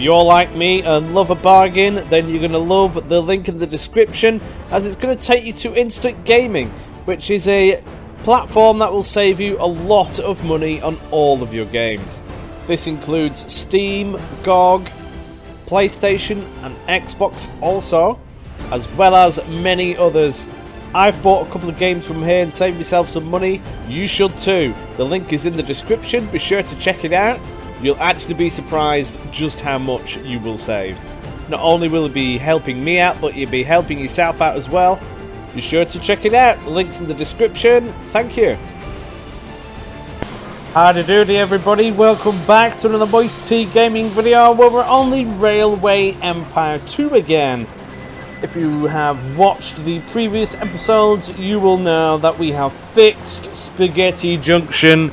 you're like me and love a bargain, then you're going to love the link in the description, as it's going to take you to Instant Gaming, which is a platform that will save you a lot of money on all of your games. This includes Steam, GOG, PlayStation and Xbox also, as well as many others. I've bought a couple of games from here and saved myself some money. You should too. The link is in the description. Be sure to check it out. You'll actually be surprised just how much you will save. Not only will it be helping me out, but you'll be helping yourself out as well. Be sure to check it out. The link's in the description. Thank you. Howdy doody everybody, welcome back to another MoisTea gaming video where we're on the Railway Empire 2 again. If you have watched the previous episodes, you will know that we have fixed Spaghetti Junction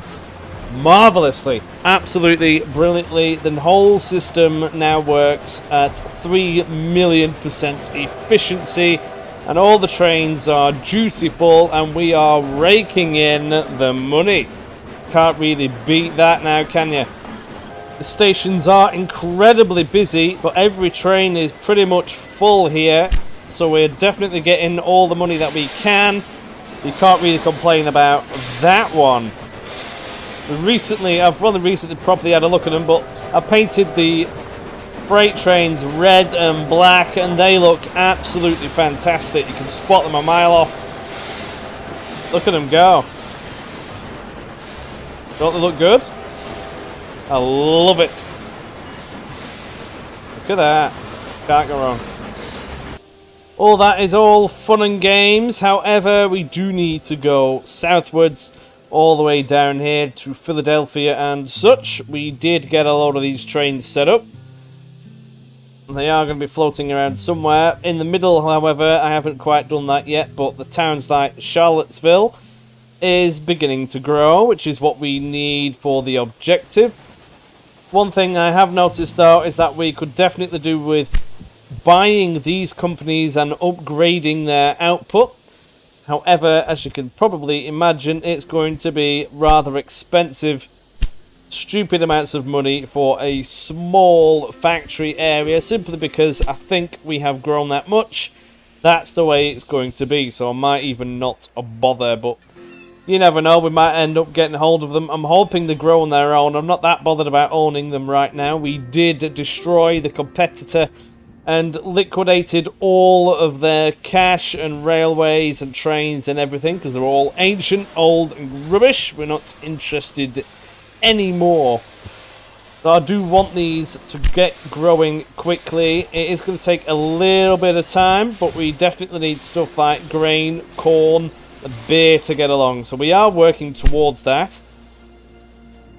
marvellously, absolutely brilliantly. The whole system now works at 3,000,000% efficiency, and all the trains are juicy full, and we are raking in the money. Can't really beat that now, can you? The stations are incredibly busy, but every train is pretty much full here, so we're definitely getting all the money that we can. You can't really complain about that one. I've only recently properly had a look at them, but I painted the freight trains red and black, and they look absolutely fantastic. You can spot them a mile off. Look at them go. Don't they look good? I love it. Look at that. Can't go wrong. All that is all fun and games. However, we do need to go southwards all the way down here to Philadelphia and such. We did get a lot of these trains set up. They are going to be floating around somewhere. In the middle, however, I haven't quite done that yet, but the towns like Charlottesville is beginning to grow, which is what we need for the objective. One thing I have noticed though is that we could definitely do with buying these companies and upgrading their output. However, as you can probably imagine, it's going to be rather expensive, stupid amounts of money for a small factory area, simply because I think we have grown that much. That's the way it's going to be, so I might even not bother, but you never know, we might end up getting hold of them. I'm hoping they grow on their own. I'm not that bothered about owning them right now. We did destroy the competitor and liquidated all of their cash and railways and trains and everything, because they're all ancient, old and rubbish. We're not interested anymore. So I do want these to get growing quickly. It is going to take a little bit of time, but we definitely need stuff like grain, corn, a beer to get along, so we are working towards that.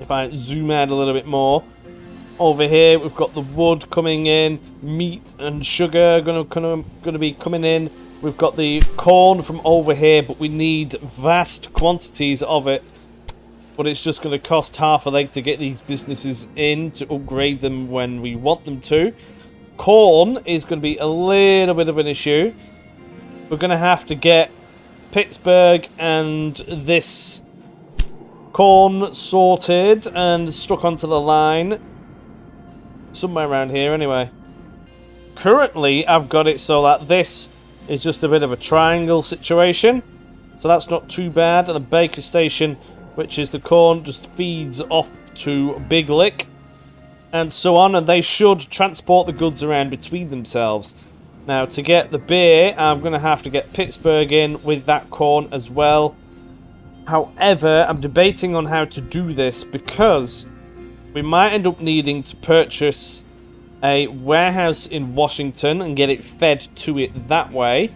If I zoom out a little bit more, over here we've got the wood coming in, meat and sugar gonna be coming in. We've got the corn from over here, but we need vast quantities of it, but it's just going to cost half a leg to get these businesses in to upgrade them when we want them to. Corn is going to be a little bit of an issue. We're going to have to get Pittsburgh and this corn sorted and stuck onto the line somewhere around here anyway. Currently I've got it so that this is just a bit of a triangle situation, so that's not too bad. And the Baker Station, which is the corn, just feeds off to Big Lick and so on, and they should transport the goods around between themselves. Now, to get the beer, I'm going to have to get Pittsburgh in with that corn as well. However, I'm debating on how to do this, because we might end up needing to purchase a warehouse in Washington and get it fed to it that way.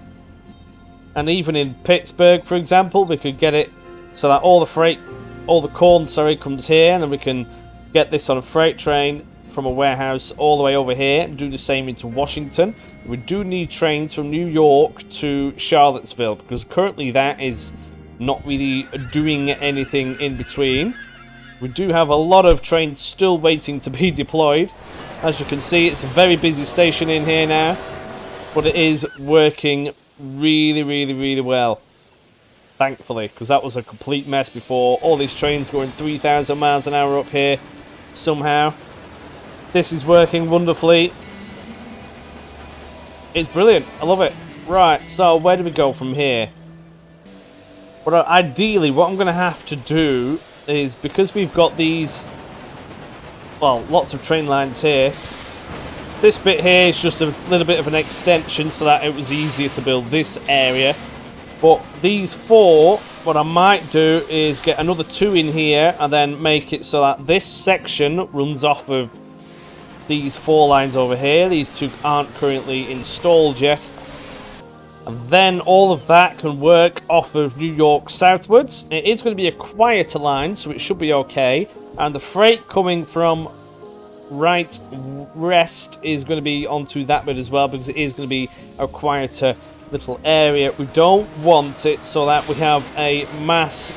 And even in Pittsburgh, for example, we could get it so that all the corn, comes here, and then we can get this on a freight train from a warehouse all the way over here and do the same into Washington. We do need trains from New York to Charlottesville, because currently that is not really doing anything in between. We do have a lot of trains still waiting to be deployed. As you can see, it's a very busy station in here now, but it is working really well, thankfully, because that was a complete mess before. All these trains going 3,000 miles an hour up here somehow. This is working wonderfully. It's brilliant. I love it. Right, so where do we go from here? Well, ideally, what I'm going to have to do is, because we've got these, well, lots of train lines here, this bit here is just a little bit of an extension so that it was easier to build this area. But these 4, what I might do is get another 2 in here and then make it so that this section runs off of these 4 lines over here. These 2 aren't currently installed yet. And then all of that can work off of New York southwards. It is going to be a quieter line, so it should be okay. And the freight coming from right west is going to be onto that bit as well, because it is going to be a quieter little area. We don't want it so that we have a mass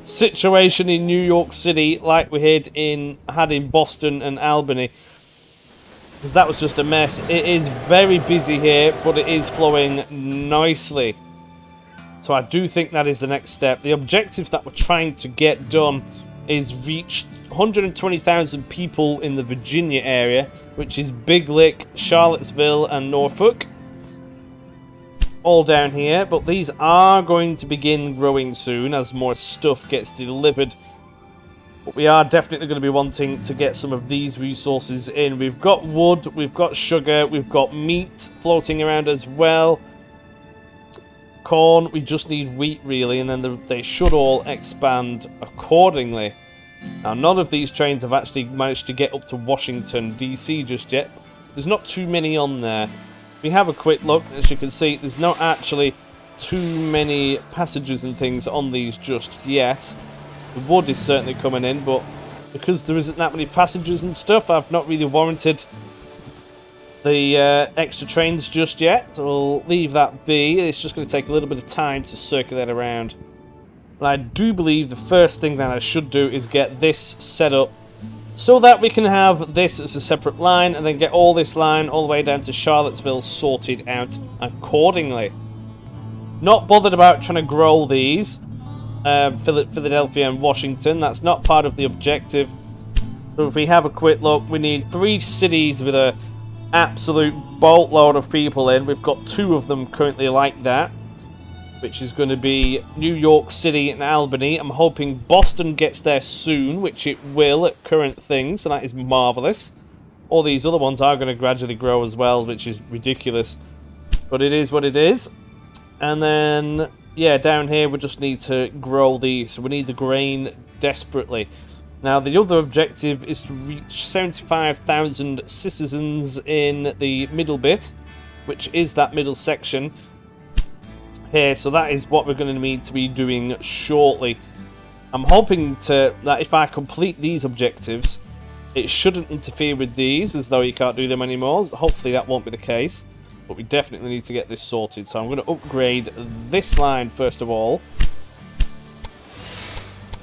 situation in New York City like we had in Boston and Albany, because that was just a mess. It is very busy here, but it is flowing nicely. So I do think that is the next step. The objective that we're trying to get done is reach 120,000 people in the Virginia area, which is Big Lick, Charlottesville, and Norfolk. All down here, but these are going to begin growing soon as more stuff gets delivered. But we are definitely going to be wanting to get some of these resources in. We've got wood, we've got sugar, we've got meat floating around as well. Corn, we just need wheat really, and then they should all expand accordingly. Now, none of these trains have actually managed to get up to Washington, D.C. just yet. There's not too many on there. We have a quick look, as you can see, there's not actually too many passages and things on these just yet. The wood is certainly coming in, but because there isn't that many passengers and stuff, I've not really warranted the extra trains just yet. So we'll leave that be. It's just going to take a little bit of time to circulate around. And I do believe the first thing that I should do is get this set up so that we can have this as a separate line and then get all this line all the way down to Charlottesville sorted out accordingly. Not bothered about trying to grow these. Philadelphia and Washington, that's not part of the objective. So if we have a quick look, we need 3 cities with a absolute boatload of people in. We've got 2 of them currently like that, which is going to be New York City and Albany. I'm hoping Boston gets there soon, which it will at current things, so that is marvellous. All these other ones are going to gradually grow as well, which is ridiculous, but it is what it is. And then yeah, down here we just need to grow these, so we need the grain desperately. Now the other objective is to reach 75,000 citizens in the middle bit, which is that middle section here, so that is what we're going to need to be doing shortly. I'm hoping that if I complete these objectives, it shouldn't interfere with these, as though you can't do them anymore. Hopefully that won't be the case. But we definitely need to get this sorted. So I'm going to upgrade this line first of all.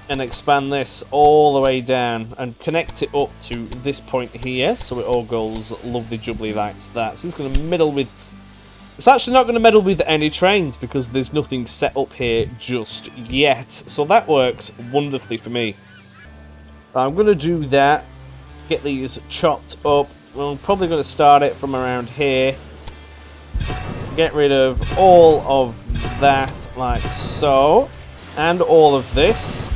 And expand this all the way down. And connect it up to this point here. So it all goes lovely jubbly like that. So it's going to meddle with... It's actually not going to meddle with any trains because there's nothing set up here just yet. So that works wonderfully for me. I'm going to do that. Get these chopped up. I'm probably going to start it from around here. Get rid of all of that, like so. And all of this.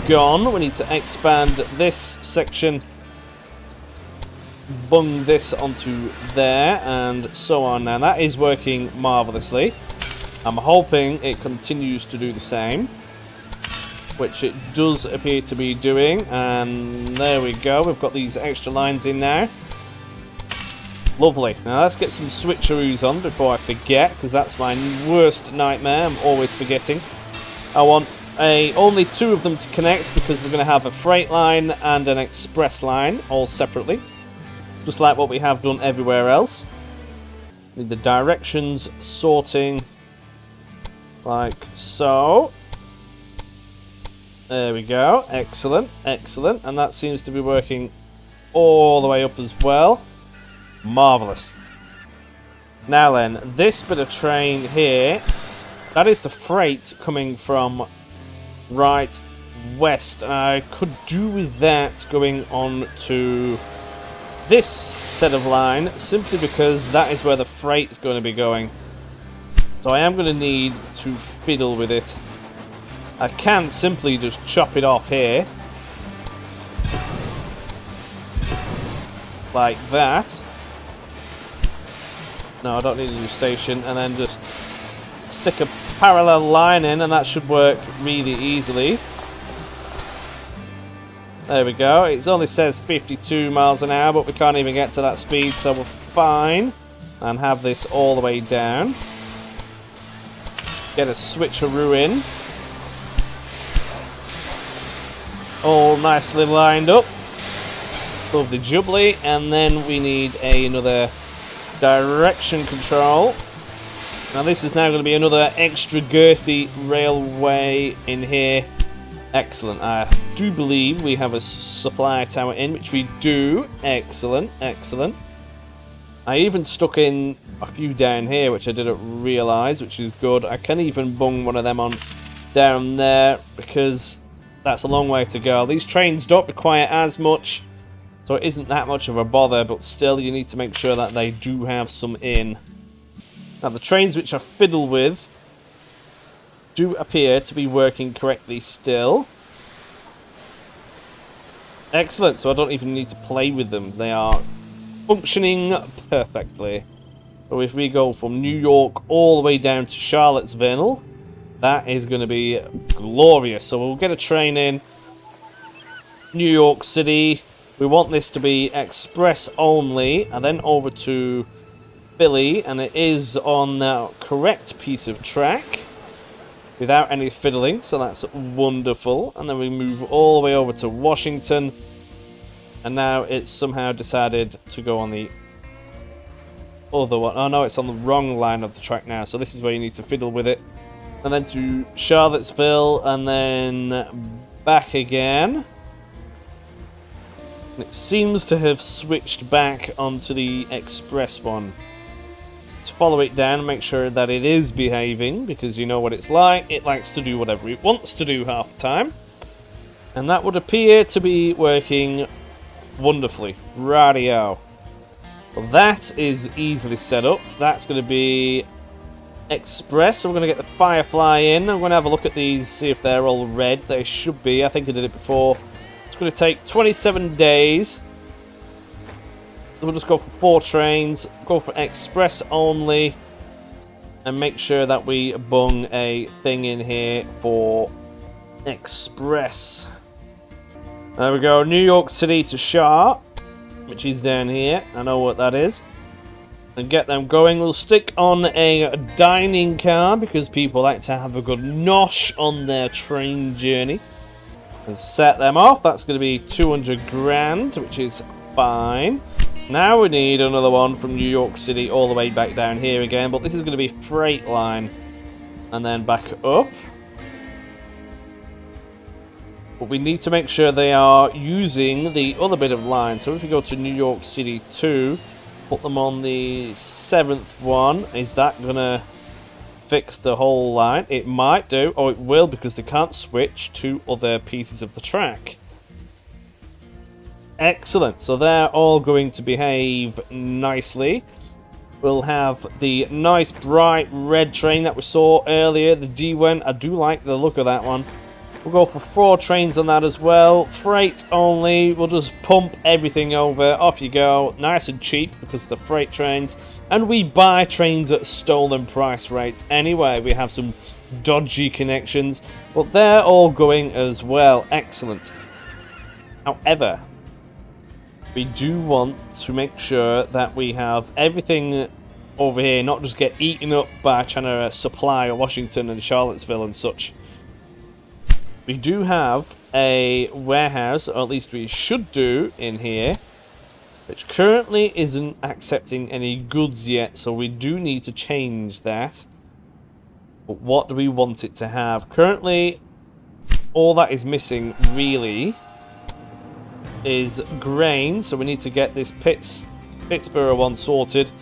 Gone. We need to expand this section. Bung this onto there, and so on. Now that is working marvellously. I'm hoping it continues to do the same, which it does appear to be doing. And there we go. We've got these extra lines in now. Lovely. Now let's get some switcheroos on before I forget, because that's my worst nightmare. I'm always forgetting. I want only 2 of them to connect, because we're going to have a freight line and an express line all separately, just like what we have done everywhere else. Need the directions sorting like so. There we go. Excellent, excellent. And that seems to be working all the way up as well. Marvellous. Now then, this bit of train here, that is the freight coming from right west. I could do with that going on to this set of line, simply because that is where the freight's going to be going. So I am going to need to fiddle with it. I can simply just chop it off here. Like that. No, I don't need a new station. And then just stick a parallel line in, and that should work really easily. There we go. It only says 52 miles an hour, but we can't even get to that speed, so we're fine. And have this all the way down. Get a switcheroo in. All nicely lined up. Lovely jubbly. And then we need another direction control. Now this is now going to be another extra girthy railway in here. Excellent. I do believe we have a supply tower in, which we do. Excellent, excellent. I even stuck in a few down here, which I didn't realise, which is good. I can even bung one of them on down there, because that's a long way to go. These trains don't require as much, so it isn't that much of a bother, but still you need to make sure that they do have some in. Now the trains which I fiddle with do appear to be working correctly still. Excellent, so I don't even need to play with them. They are functioning perfectly. So if we go from New York all the way down to Charlottesville, that is going to be glorious. So we'll get a train in New York City. We want this to be express only, and then over to Philly, and it is on the correct piece of track without any fiddling, so that's wonderful. And then we move all the way over to Washington, and now it's somehow decided to go on the other one. Oh no, it's on the wrong line of the track now, so this is where you need to fiddle with it. And then to Charlottesville, and then back again. And it seems to have switched back onto the express one. Let's follow it down and make sure that it is behaving, because you know what it's like. It likes to do whatever it wants to do half the time. And that would appear to be working wonderfully. Radio. Well, that is easily set up. That's going to be express. So we're going to get the Firefly in. I'm going to have a look at these, see if they're all red. They should be. I think I did it before. It's going to take 27 days. We'll just go for 4 trains, go for express only, and make sure that we bung a thing in here for express. There we go, New York City to Shar, which is down here. I know what that is. And get them going. We'll stick on a dining car, because people like to have a good nosh on their train journey. And set them off. That's going to be 200 grand, which is fine. Now we need another one from New York City all the way back down here again, but this is going to be freight line and then back up. But we need to make sure they are using the other bit of line. So if we go to New York City 2, put them on the 7th one, is that going to fix the whole line? It might do. Oh, it will, because they can't switch to other pieces of the track. Excellent, so they're all going to behave nicely. We'll have the nice bright red train that we saw earlier, the D1. I do like the look of that one. We'll go for 4 trains on that as well. Freight only. We'll just pump everything over. Off you go. Nice and cheap, because the freight trains. And we buy trains at stolen price rates anyway. We have some dodgy connections, but they're all going as well. Excellent. However, we do want to make sure that we have everything over here not just get eaten up by trying to supply Washington and Charlottesville and such. We do have a warehouse, or at least we should do, in here, which currently isn't accepting any goods yet, so we do need to change that. But what do we want it to have? Currently, all that is missing, really, is grain, so we need to get this Pittsburgh one sorted.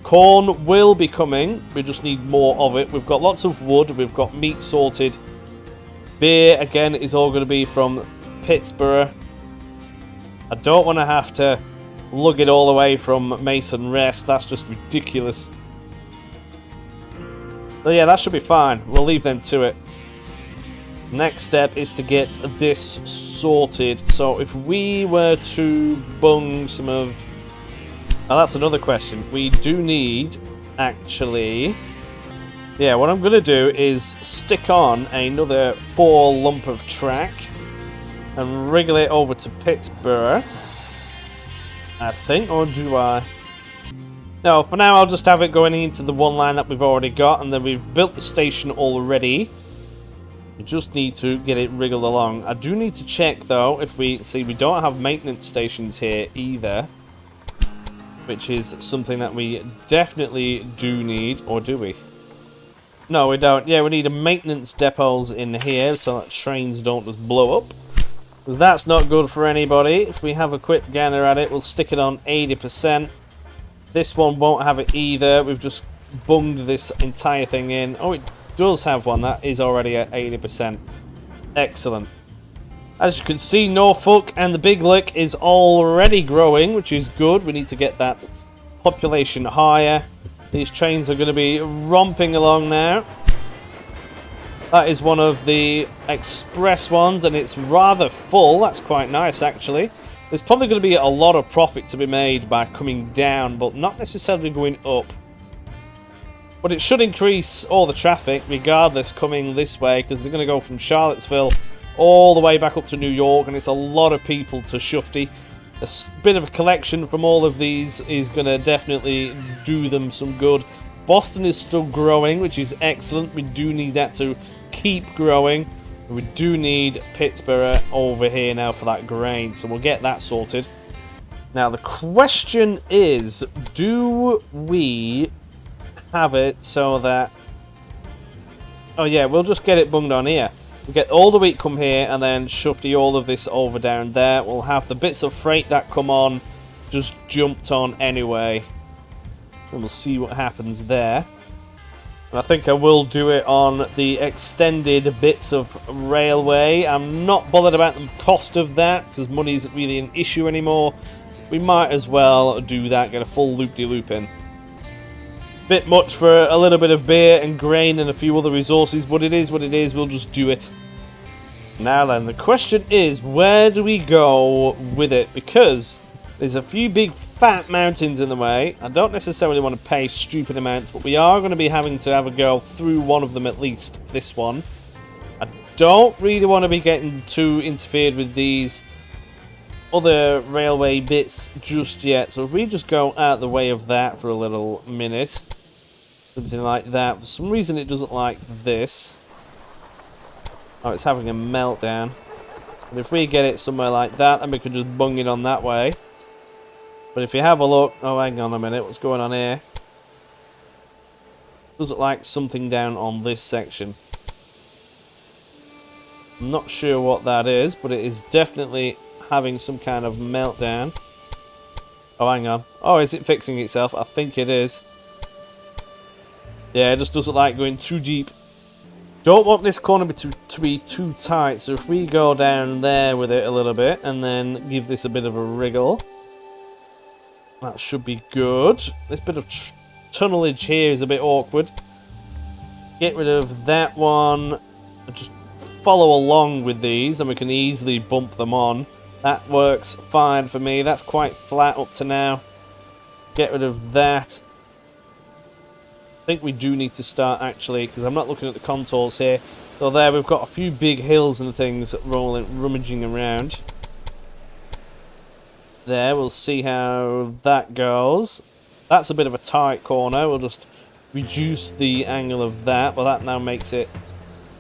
Corn will be coming, we just need more of it. We've got lots of wood, we've got meat sorted, Beer, again, is all going to be from Pittsburgh. I don't want to have to lug it all the way from Mason Rest. That's just ridiculous. So yeah, that should be fine. We'll leave them to it. Next step is to get this sorted. So if we were to bung some of... Oh, that's another question. We do need, actually... Yeah, what I'm going to do is stick on another 4 lump of track and wriggle it over to Pittsburgh, I think, or do I? No, for now I'll just have it going into the one line that we've already got, and then we've built the station already. We just need to get it wriggled along. I do need to check, though, if we... See, we don't have maintenance stations here either, which is something that we definitely do need, or do we? No, we don't. Yeah, we need a maintenance depots in here so that trains don't just blow up. Because that's not good for anybody. If we have a quick gander at it, we'll stick it on 80%. This one won't have it either. We've just bunged this entire thing in. Oh, it does have one. That is already at 80%. Excellent. As you can see, Norfolk and the Big Lick is already growing, which is good. We need to get that population higher. These trains are going to be romping along now. That is one of the express ones, and it's rather full. That's quite nice, actually. There's probably going to be a lot of profit to be made by coming down, but not necessarily going up. But it should increase all the traffic, regardless, coming this way, because they're going to go from Charlottesville all the way back up to New York, and it's a lot of people to Shufty. A bit of a collection from all of these is going to definitely do them some good. Boston is still growing, which is excellent. We do need that to keep growing. We do need Pittsburgh over here now for that grain, so we'll get that sorted. Now, the question is, do we have it so that... Oh, yeah, we'll just get it bunged on here. We'll get all the wheat come here and then Shufty all of this over down there. We'll have the bits of freight that come on just jumped on anyway. And we'll see what happens there. And I think I will do it on the extended bits of railway. I'm not bothered about the cost of that because money isn't really an issue anymore. We might as well do that, get a full loop-de-loop in. Bit much for a little bit of beer and grain and a few other resources, but it is what it is. We'll just do it. Now then, the question is, where do we go with it? Because there's a few big fat mountains in the way. I don't necessarily want to pay stupid amounts, but we are going to be having to have a go through one of them at least, this one. I don't really want to be getting too interfered with these other railway bits just yet. So if we just go out the way of that for a little minute, something like that. For some reason it doesn't like this. Oh, it's having a meltdown. But if we get it somewhere like that, then we can just bung it on that way. But if you have a look... Oh, hang on a minute. What's going on here? Does it like something down on this section? I'm not sure what that is, but it is definitely having some kind of meltdown. Oh, hang on. Oh, is it fixing itself? I think it is. Yeah, it just doesn't like going too deep. Don't want this corner to be too tight, so if we go down there with it a little bit and then give this a bit of a wriggle, that should be good. This bit of tunnelage here is a bit awkward. Get rid of that one. Just follow along with these, then we can easily bump them on. That works fine for me. That's quite flat up to now. Get rid of that. I think we do need to start actually, because I'm not looking at the contours here. So there, we've got a few big hills and things rummaging around. There, we'll see how that goes. That's a bit of a tight corner. We'll just reduce the angle of that. Well, that now makes it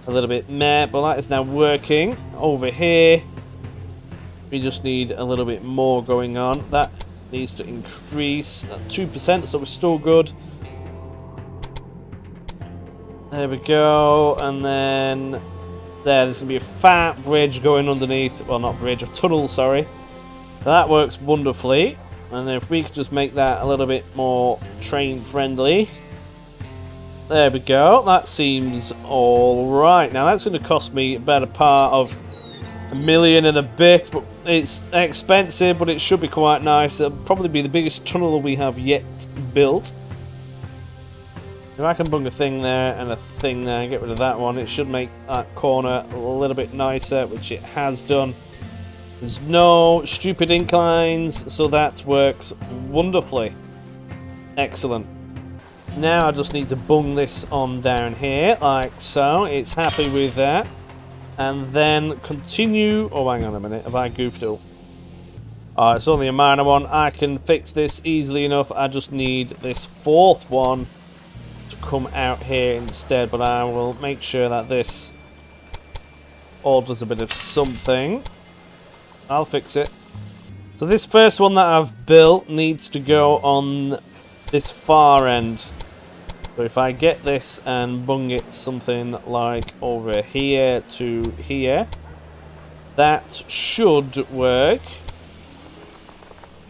a little bit meh, but that is now working. Over here, we just need a little bit more going on. That needs to increase at 2%, so we're still good. There we go, and then there's going to be a fat bridge going underneath. Well, not bridge, a tunnel, sorry. That works wonderfully. And if we could just make that a little bit more train friendly. There we go. That seems alright. Now that's going to cost me about a part of $1 million and a bit, but it's expensive, but it should be quite nice. It'll probably be the biggest tunnel we have yet built. If I can bung a thing there and a thing there and get rid of that one, it should make that corner a little bit nicer, which it has done. There's no stupid inclines, so that works wonderfully. Excellent. Now I just need to bung this on down here, like so. It's happy with that. And then continue... Oh, hang on a minute. Have I goofed up? Oh, it's only a minor one. I can fix this easily enough. I just need this fourth one to come out here instead. But I will make sure that this all does a bit of something. I'll fix it. So this first one that I've built needs to go on this far end. So if I get this and bung it something like over here to here, that should work.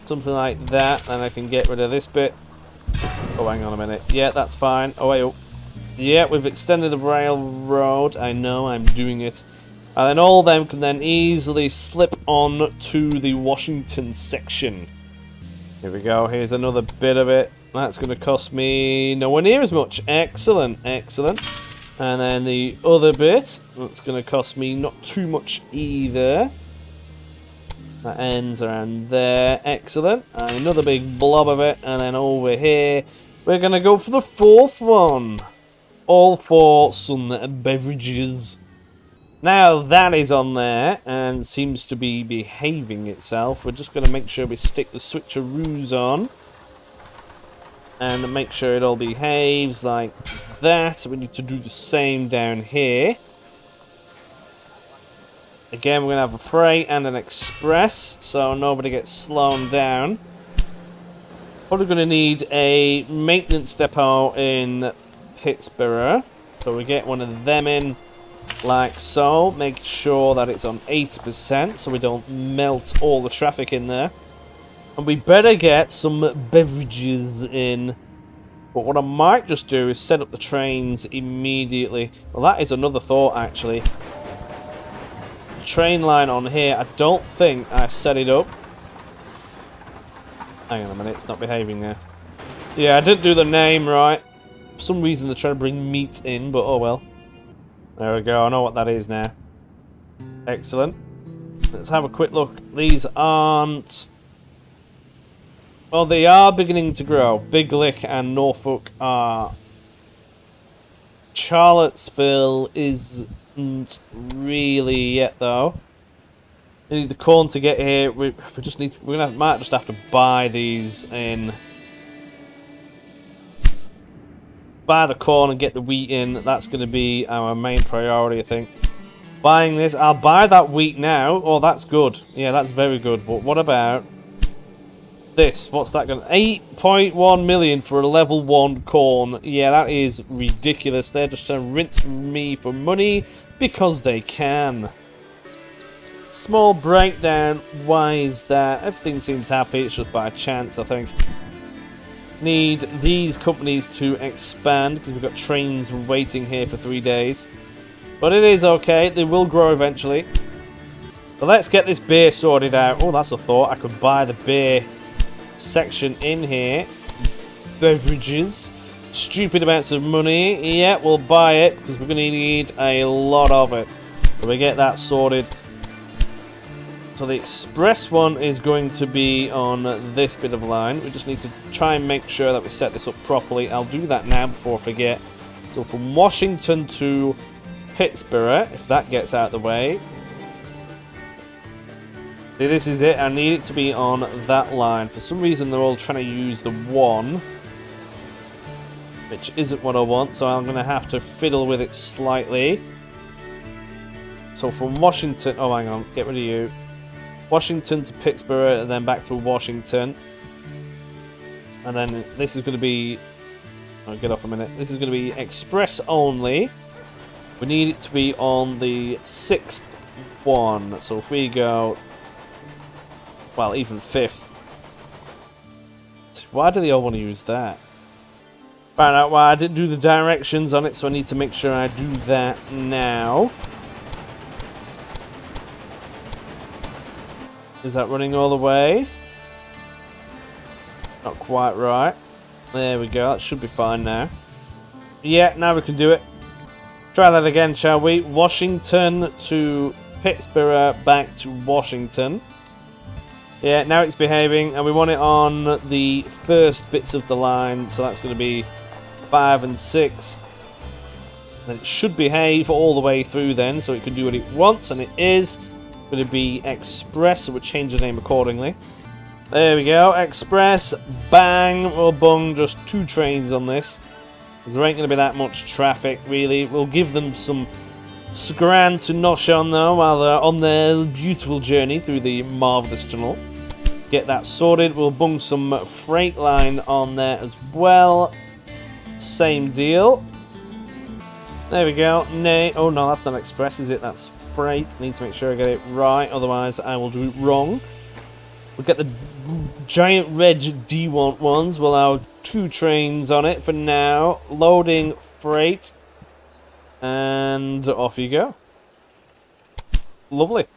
Something like that, and I can get rid of this bit. Oh, hang on a minute. Yeah, that's fine. Oh, wait. Oh. Yeah, we've extended the railroad. I know, I'm doing it. And then all of them can then easily slip on to the Washington section. Here we go. Here's another bit of it. That's going to cost me nowhere near as much. Excellent, excellent. And then the other bit, that's going to cost me not too much either. That ends around there. Excellent. And another big blob of it. And then over here, we're going to go for the fourth one. All for some beverages. Now that is on there and seems to be behaving itself. We're just going to make sure we stick the switcheroos on. And make sure it all behaves like that. We need to do the same down here. Again, we're going to have a freight and an express, so nobody gets slowed down. Probably going to need a maintenance depot in Pittsburgh. So we get one of them in like so. Make sure that it's on 80% so we don't melt all the traffic in there. And we better get some beverages in. But what I might just do is set up the trains immediately. Well, that is another thought, actually. The train line on here, I don't think I set it up. Hang on a minute, it's not behaving there. Yeah, I didn't do the name right. For some reason they're trying to bring meat in, but oh well. There we go, I know what that is now. Excellent. Let's have a quick look. These aren't... Well, they are beginning to grow. Big Lick and Norfolk are. Charlottesville isn't really yet, though. We need the corn to get here. We just need to, might just have to buy these in. Buy the corn and get the wheat in. That's going to be our main priority, I think. Buying this. I'll buy that wheat now. Oh, that's good. Yeah, that's very good. But what about... this? What's that going to... 8.1 million for a level 1 corn. Yeah, that is ridiculous. They're just trying to rinse me for money because they can. Small breakdown. Why is that? Everything seems happy. It's just by chance, I think. Need these companies to expand because we've got trains waiting here for 3 days. But it is okay. They will grow eventually. But let's get this beer sorted out. Oh, that's a thought. I could buy the beer section in here. Beverages. Stupid amounts of money. Yeah, we'll buy it because we're going to need a lot of it. So we get that sorted. So the express one is going to be on this bit of line. We just need to try and make sure that we set this up properly. I'll do that now before I forget. So from Washington to Pittsburgh, if that gets out of the way. See, this is it. I need it to be on that line. For some reason, they're all trying to use the one, which isn't what I want, so I'm going to have to fiddle with it slightly. So from Washington... oh, hang on. Get rid of you. Washington to Pittsburgh, and then back to Washington. And then this is going to be... oh, get off a minute. This is going to be express only. We need it to be on the 6th one. So if we go... well, even 5th. Why do they all want to use that? Found out why I didn't do the directions on it, so I need to make sure I do that now. Is that running all the way? Not quite right. There we go, that should be fine now. Yeah, now we can do it. Try that again, shall we? Washington to Pittsburgh, back to Washington. Yeah, now it's behaving, and we want it on the first bits of the line, so that's going to be 5 and 6. And it should behave all the way through then, so it can do what it wants, and it is going to be Express, so we'll change the name accordingly. There we go, Express, bang, or bung, just 2 trains on this. There ain't going to be that much traffic, really. We'll give them some scran to nosh on, though, while they're on their beautiful journey through the marvellous tunnel. Get that sorted. We'll bung some freight line on there as well. Same deal. There we go. Nay. Oh, no, that's not Express, is it? That's freight. I need to make sure I get it right, otherwise I will do it wrong. We'll get the giant red D1 ones. We'll have 2 trains on it for now. Loading freight. And off you go. Lovely.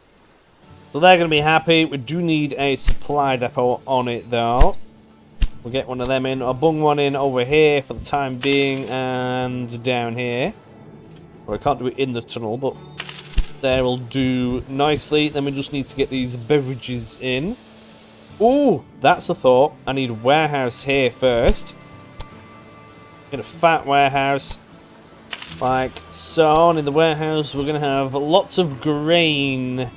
So they're going to be happy. We do need a supply depot on it, though. We'll get one of them in. I'll bung one in over here for the time being, and down here. Well, I can't do it in the tunnel, but there will do nicely. Then we just need to get these beverages in. Ooh, that's a thought. I need a warehouse here first. Get a fat warehouse. Like so. And in the warehouse, we're going to have lots of grain.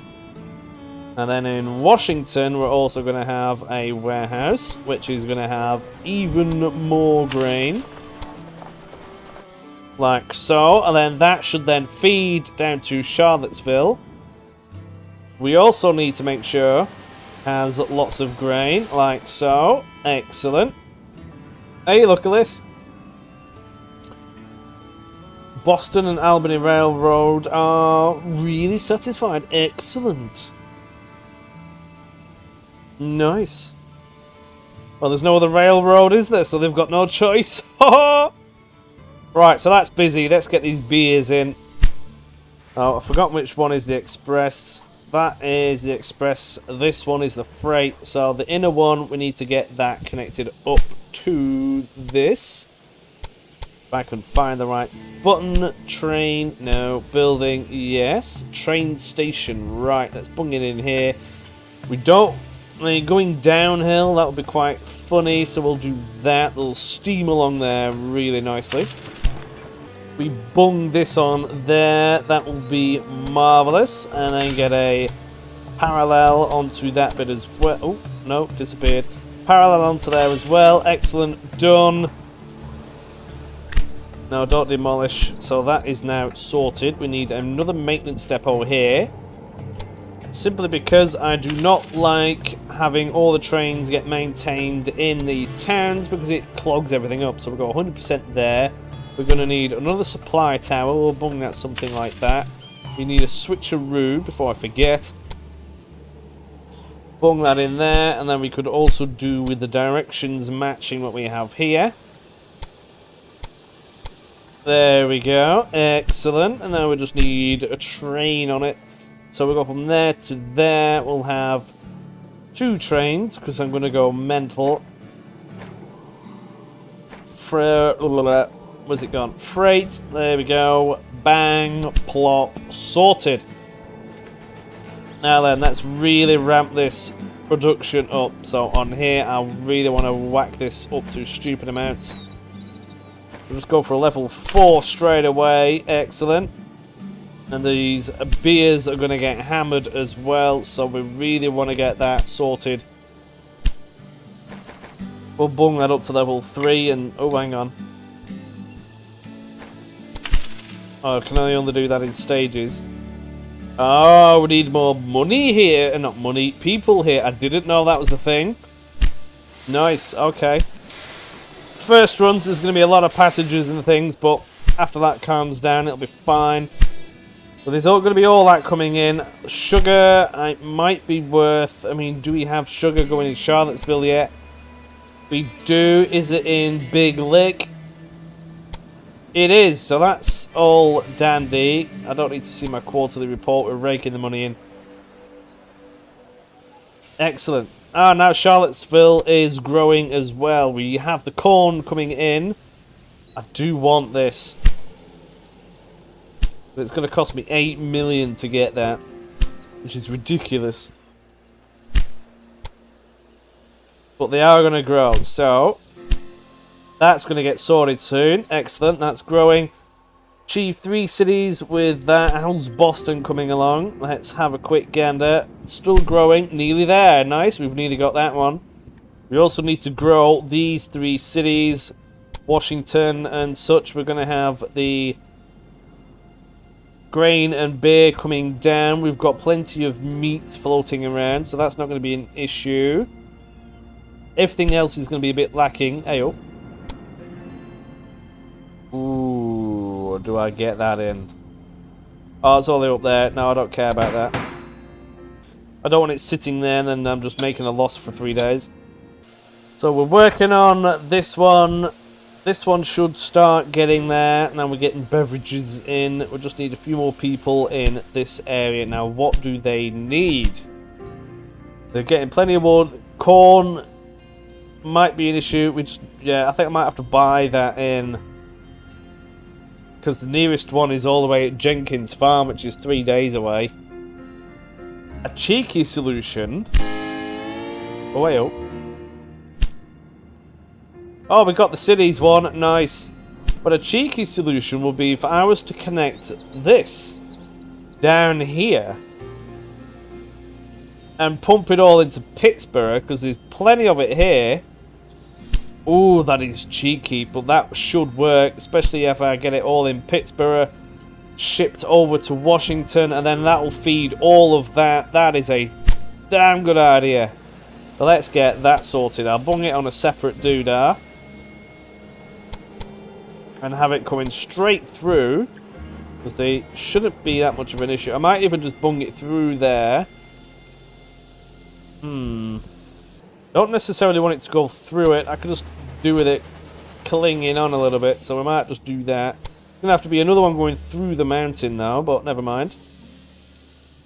And then in Washington, we're also going to have a warehouse, which is going to have even more grain. Like so. And then that should then feed down to Charlottesville. We also need to make sure has lots of grain, like so. Excellent. Hey, look at this. Boston and Albany Railroad are really satisfied. Excellent. Nice. Well, there's no other railroad, is there? So they've got no choice. Right, so that's busy. Let's get these beers in. Oh, I forgot which one is the Express. That is the Express. This one is the Freight. So the inner one, we need to get that connected up to this. If I can find the right button. Train. No. Building. Yes. Train station. Right. Let's bung it in here. We don't... I mean, going downhill, that would be quite funny. So we'll do that. They'll steam along there really nicely. We bung this on there. That will be marvellous. And then get a parallel onto that bit as well. Oh, no, disappeared. Parallel onto there as well. Excellent. Done. No, don't demolish. So that is now sorted. We need another maintenance depot here. Simply because I do not like having all the trains get maintained in the towns because it clogs everything up. So we've got 100% there. We're going to need another supply tower. We'll bung that something like that. We need a switcheroo before I forget. Bung that in there. And then we could also do with the directions matching what we have here. There we go. Excellent. And now we just need a train on it. So we'll go from there to there. We'll have 2 trains because I'm going to go mental. Where's it gone? Freight. There we go. Bang. Plop. Sorted. Now then, let's really ramp this production up. So on here, I really want to whack this up to stupid amounts. We'll just go for a level 4 straight away. Excellent. And these beers are going to get hammered as well. So we really want to get that sorted. We'll bung that up to level 3 and... Oh, hang on. Oh, can I only do that in stages? Oh, we need more money here. Not money, people here. I didn't know that was a thing. Nice, okay. First runs, there's going to be a lot of passengers and things, but after that calms down, it'll be fine. But there's all going to be all that coming in. Sugar, it might be worth... I mean, do we have sugar going in Charlottesville yet? We do. Is it in Big Lick? It is, so that's all dandy. I don't need to see my quarterly report. We're raking the money in. Excellent. Ah, now Charlottesville is growing as well. We have the corn coming in. I do want this. But it's going to cost me 8 million to get that, which is ridiculous. But they are going to grow, so that's going to get sorted soon. Excellent, that's growing. Achieve 3 cities with that. How's Boston coming along? Let's have a quick gander. Still growing, nearly there. Nice, we've nearly got that one. We also need to grow these 3 cities. Washington and such. We're going to have the grain and beer coming down. We've got plenty of meat floating around, so that's not going to be an issue. Everything else is going to be a bit lacking. Ayo. Ooh, do I get that in? Oh, it's all the way up there. No, I don't care about that. I don't want it sitting there and then I'm just making a loss for 3 days. So we're working on this one. This one should start getting there. Now we're getting beverages in. We just need a few more people in this area. Now, what do they need? They're getting plenty of wood. Corn might be an issue. Yeah, I think I might have to buy that in. Because the nearest one is all the way at Jenkins Farm, which is 3 days away. A cheeky solution. Oh, wait up. Oh, we got the cities one. Nice. But a cheeky solution would be if I was to connect this down here and pump it all into Pittsburgh, because there's plenty of it here. Ooh, that is cheeky, but that should work, especially if I get it all in Pittsburgh, shipped over to Washington, and then that will feed all of that. That is a damn good idea. But let's get that sorted. I'll bung it on a separate doodah and have it coming straight through, because they shouldn't be that much of an issue. I might even just bung it through there. Don't necessarily want it to go through it. I could just do with it clinging on a little bit, so we might just do that. It's going to have to be another one going through the mountain now, but never mind.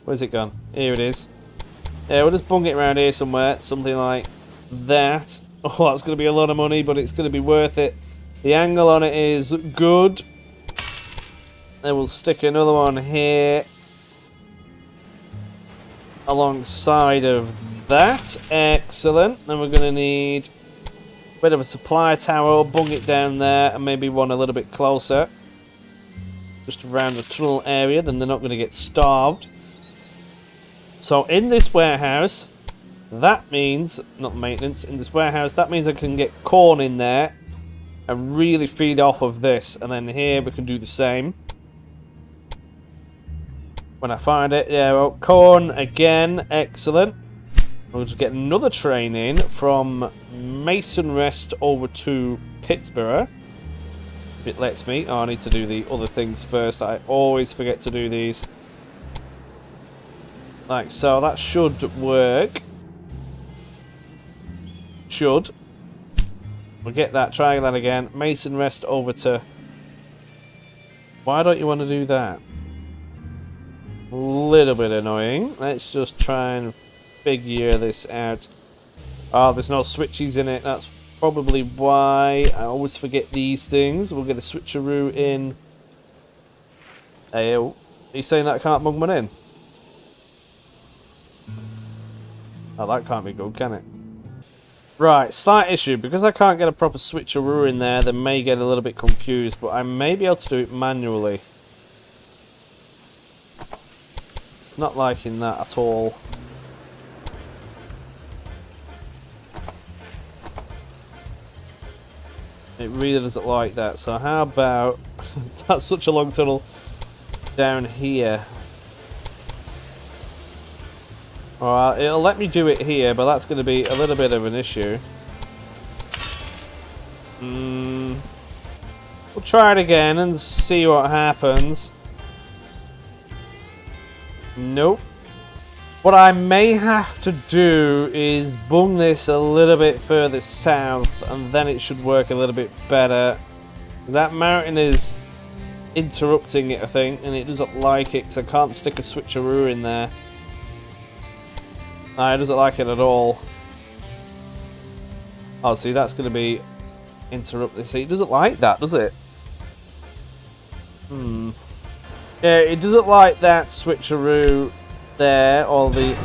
Where's it gone? Here it is. Yeah, we'll just bung it around here somewhere, something like that. Oh, that's going to be a lot of money, but it's going to be worth it. The angle on it is good. Then we'll stick another one here alongside of that. Excellent. Then we're going to need a bit of a supply tower. Bung it down there, and maybe one a little bit closer, just around the tunnel area. Then they're not going to get starved. So in this warehouse, that means, not maintenance, in this warehouse, that means I can get corn in there and really feed off of this. And then here we can do the same. When I find it, yeah, well, corn again, excellent. We'll just get another train in from Mason Rest over to Pittsburgh. It lets me. Oh, I need to do the other things first. I always forget to do these. Like so, that should work. Should. We'll get that, try that again. Mason Rest over to... Why don't you want to do that? A little bit annoying. Let's just try and figure this out. Oh, there's no switches in it. That's probably why. I always forget these things. We'll get a switcheroo in. Hey, are you saying that I can't mug one in? Oh, that can't be good, can it? Right, slight issue. Because I can't get a proper switcheroo in there, they may get a little bit confused, but I may be able to do it manually. It's not liking that at all. It really doesn't like that. So how about... That's such a long tunnel down here. Alright, it'll let me do it here, but that's going to be a little bit of an issue. We'll try it again and see what happens. Nope. What I may have to do is bung this a little bit further south, and then it should work a little bit better. That mountain is interrupting it, I think, and it doesn't like it because I can't stick a switcheroo in there. No, it doesn't like it at all. Oh, see, that's going to be interrupted. See, it doesn't like that, does it? Yeah, it doesn't like that switcheroo there, or the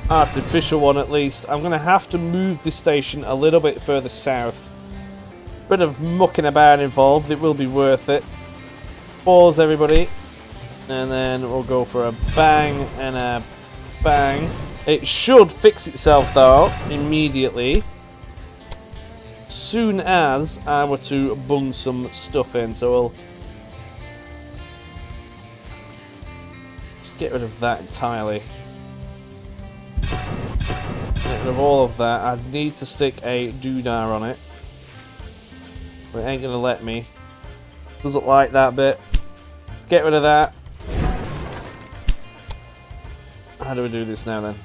artificial one at least. I'm going to have to move the station a little bit further south. Bit of mucking about involved. It will be worth it. Pause, everybody. And then we'll go for a bang and a bang. It should fix itself, though, immediately. Soon as I were to bung some stuff in. So we'll just get rid of that entirely. Get rid of all of that. I need to stick a doodah on it. But it ain't going to let me. Doesn't like that bit. Get rid of that. How do we do this now then?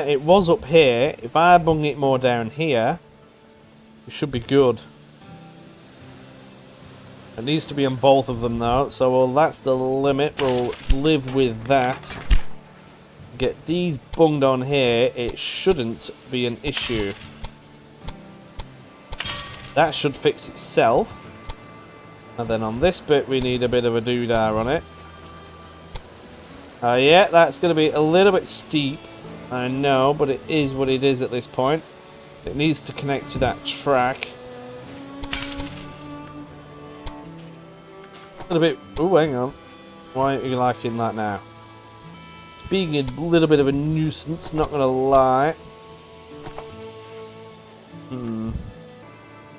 It was up here. If I bung it more down here, it should be good. It needs to be on both of them though, so that's the limit. We'll live with that. Get these bunged on here. It shouldn't be an issue. That should fix itself. And then on this bit we need a bit of a doodah on it. Yeah, that's going to be a little bit steep. I know, but it is what it is at this point. It needs to connect to that track. A little bit... Oh, hang on. Why aren't you liking that now? It's being a little bit of a nuisance, not going to lie.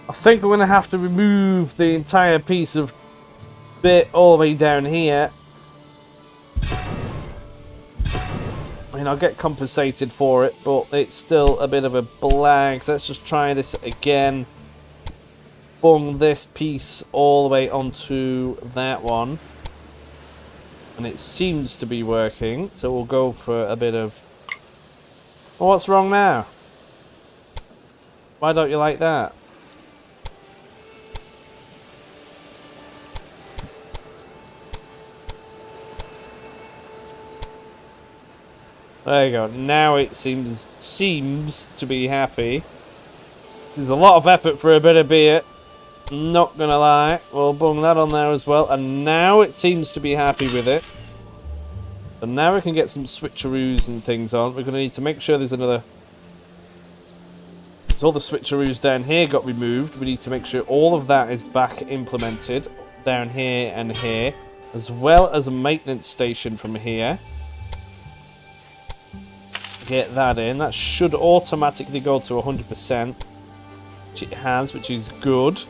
I think I'm going to have to remove the entire piece of bit all the way down here. I mean, I'll get compensated for it, but it's still a bit of a blag. So let's just try this again. Bung this piece all the way onto that one. And it seems to be working. So we'll go for a bit of... Well, what's wrong now? Why don't you like that? There you go. Now it seems to be happy. There's a lot of effort for a bit of beer. Not gonna lie. We'll bung that on there as well. And now it seems to be happy with it. So now we can get some switcheroos and things on. We're gonna need to make sure there's another... So all the switcheroos down here got removed. We need to make sure all of that is back implemented. Down here and here. As well as a maintenance station from here. Get that in. That should automatically go to 100%, which it has, which is good.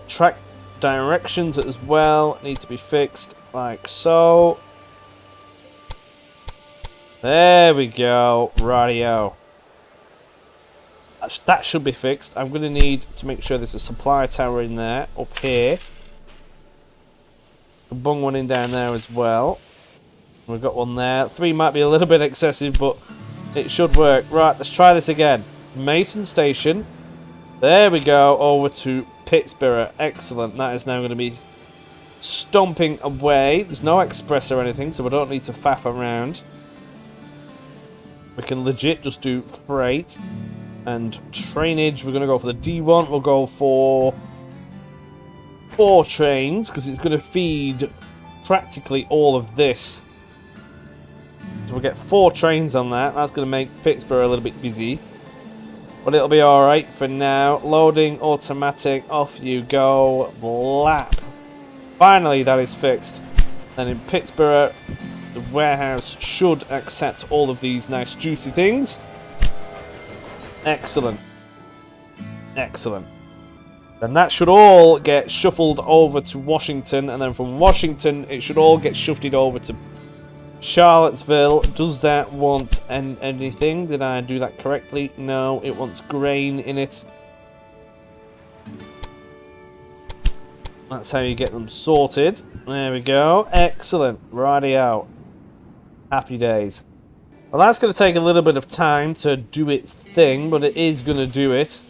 Track directions as well need to be fixed, like so. There we go. Rightio. That should be fixed. I'm going to need to make sure there's a supply tower in there, up here. I'll bung one in down there as well. We've got one there. 3 might be a little bit excessive, but it should work. Right, let's try this again. Mason Station. There we go. Over to Pittsburgh. Excellent. That is now going to be stomping away. There's no express or anything, so we don't need to faff around. We can legit just do freight and trainage. We're going to go for the D1. We'll go for 4 trains, because it's going to feed practically all of this. So we'll get 4 trains on that. That's going to make Pittsburgh a little bit busy. But it'll be alright for now. Loading, automatic, off you go. Lap. Finally, that is fixed. And in Pittsburgh, the warehouse should accept all of these nice juicy things. Excellent. Excellent. And that should all get shuffled over to Washington. And then from Washington, it should all get shifted over to Charlottesville. Does that want anything? Did I do that correctly? No, it wants grain in it. That's how you get them sorted. There we go. Excellent. Righty out. Happy days. Well, that's going to take a little bit of time to do its thing, but it is going to do it.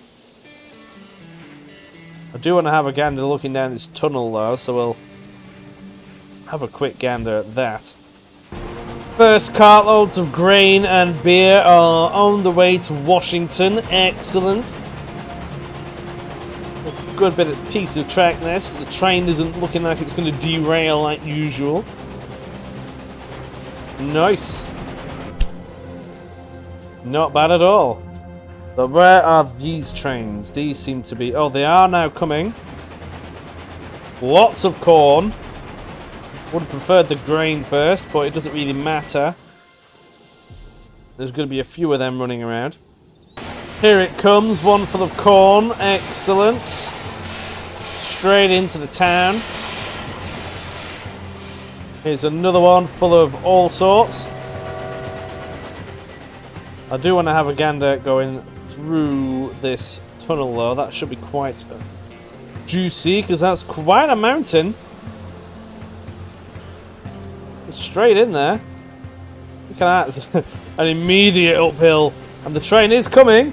I do want to have a gander looking down this tunnel though, so we'll have a quick gander at that. First cartloads of grain and beer are on the way to Washington. Excellent. A good bit of piece of track this. The train isn't looking like it's going to derail like usual. Nice. Not bad at all. But where are these trains? These seem to be... Oh, they are now coming. Lots of corn. Would have preferred the grain first, but it doesn't really matter. There's going to be a few of them running around. Here it comes, one full of corn. Excellent. Straight into the town. Here's another one full of all sorts. I do want to have a gander going through this tunnel though. That should be quite juicy because that's quite a mountain. Straight in there. Look at that. It's an immediate uphill. And the train is coming.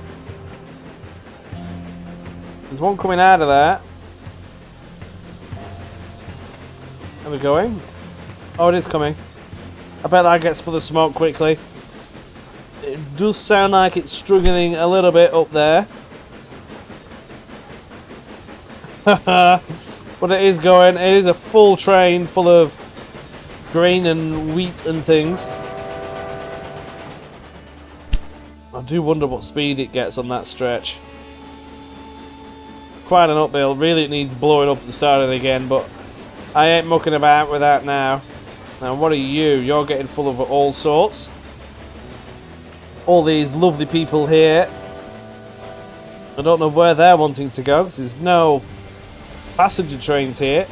There's one coming out of there. Are we going? Oh, it is coming. I bet that gets full of smoke quickly. It does sound like it's struggling a little bit up there. But it is going. It is a full train full of grain and wheat and things. I do wonder what speed it gets on that stretch. Quite an uphill. Really, it needs blowing up to start it again, but I ain't mucking about with that now. Now, what are you? You're getting full of all sorts. All these lovely people here. I don't know where they're wanting to go because there's no passenger trains here.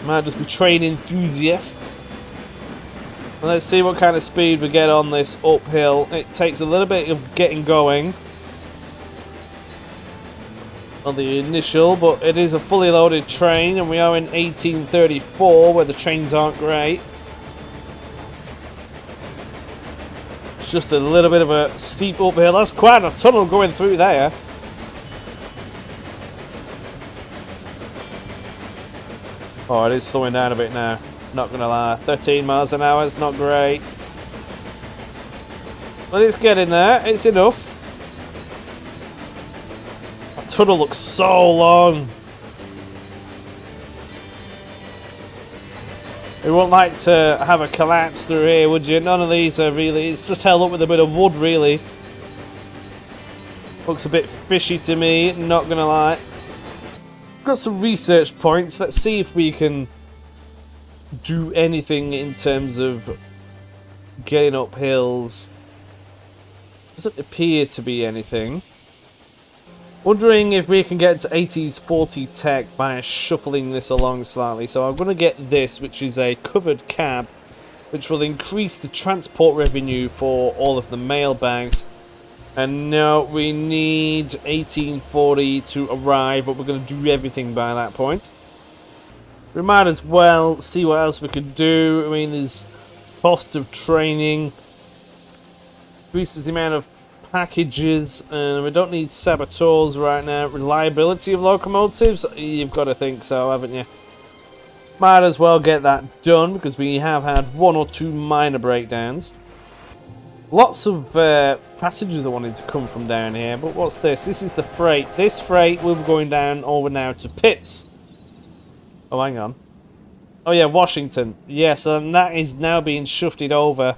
Might just be train enthusiasts. And let's see what kind of speed we get on this uphill. It takes a little bit of getting going on the initial, but it is a fully loaded train and we are in 1834 where the trains aren't great. It's just a little bit of a steep uphill. That's quite a tunnel going through there. Oh, it is slowing down a bit now. Not gonna lie. 13 miles an hour is not great. But it's getting there. It's enough. That tunnel looks so long. You wouldn't like to have a collapse through here, would you? None of these are really... It's just held up with a bit of wood, really. Looks a bit fishy to me, not gonna lie. Got some research points. Let's see if we can do anything in terms of getting up hills. Doesn't appear to be anything. Wondering if we can get to 80s 40 tech by shuffling this along slightly. So I'm going to get this, which is a covered cab, which will increase the transport revenue for all of the mail bags. And no, we need 1840 to arrive, but we're going to do everything by that point. We might as well see what else we could do. I mean, there's cost of training, increases the amount of packages, and we don't need saboteurs right now. Reliability of locomotives, you've got to think so, haven't you? Might as well get that done, because we have had one or two minor breakdowns. Lots of passengers are wanting to come from down here, but what's this? This is the freight. This freight will be going down over now to Pitts. Oh, hang on. Oh yeah, Washington. Yes, and that is now being shifted over.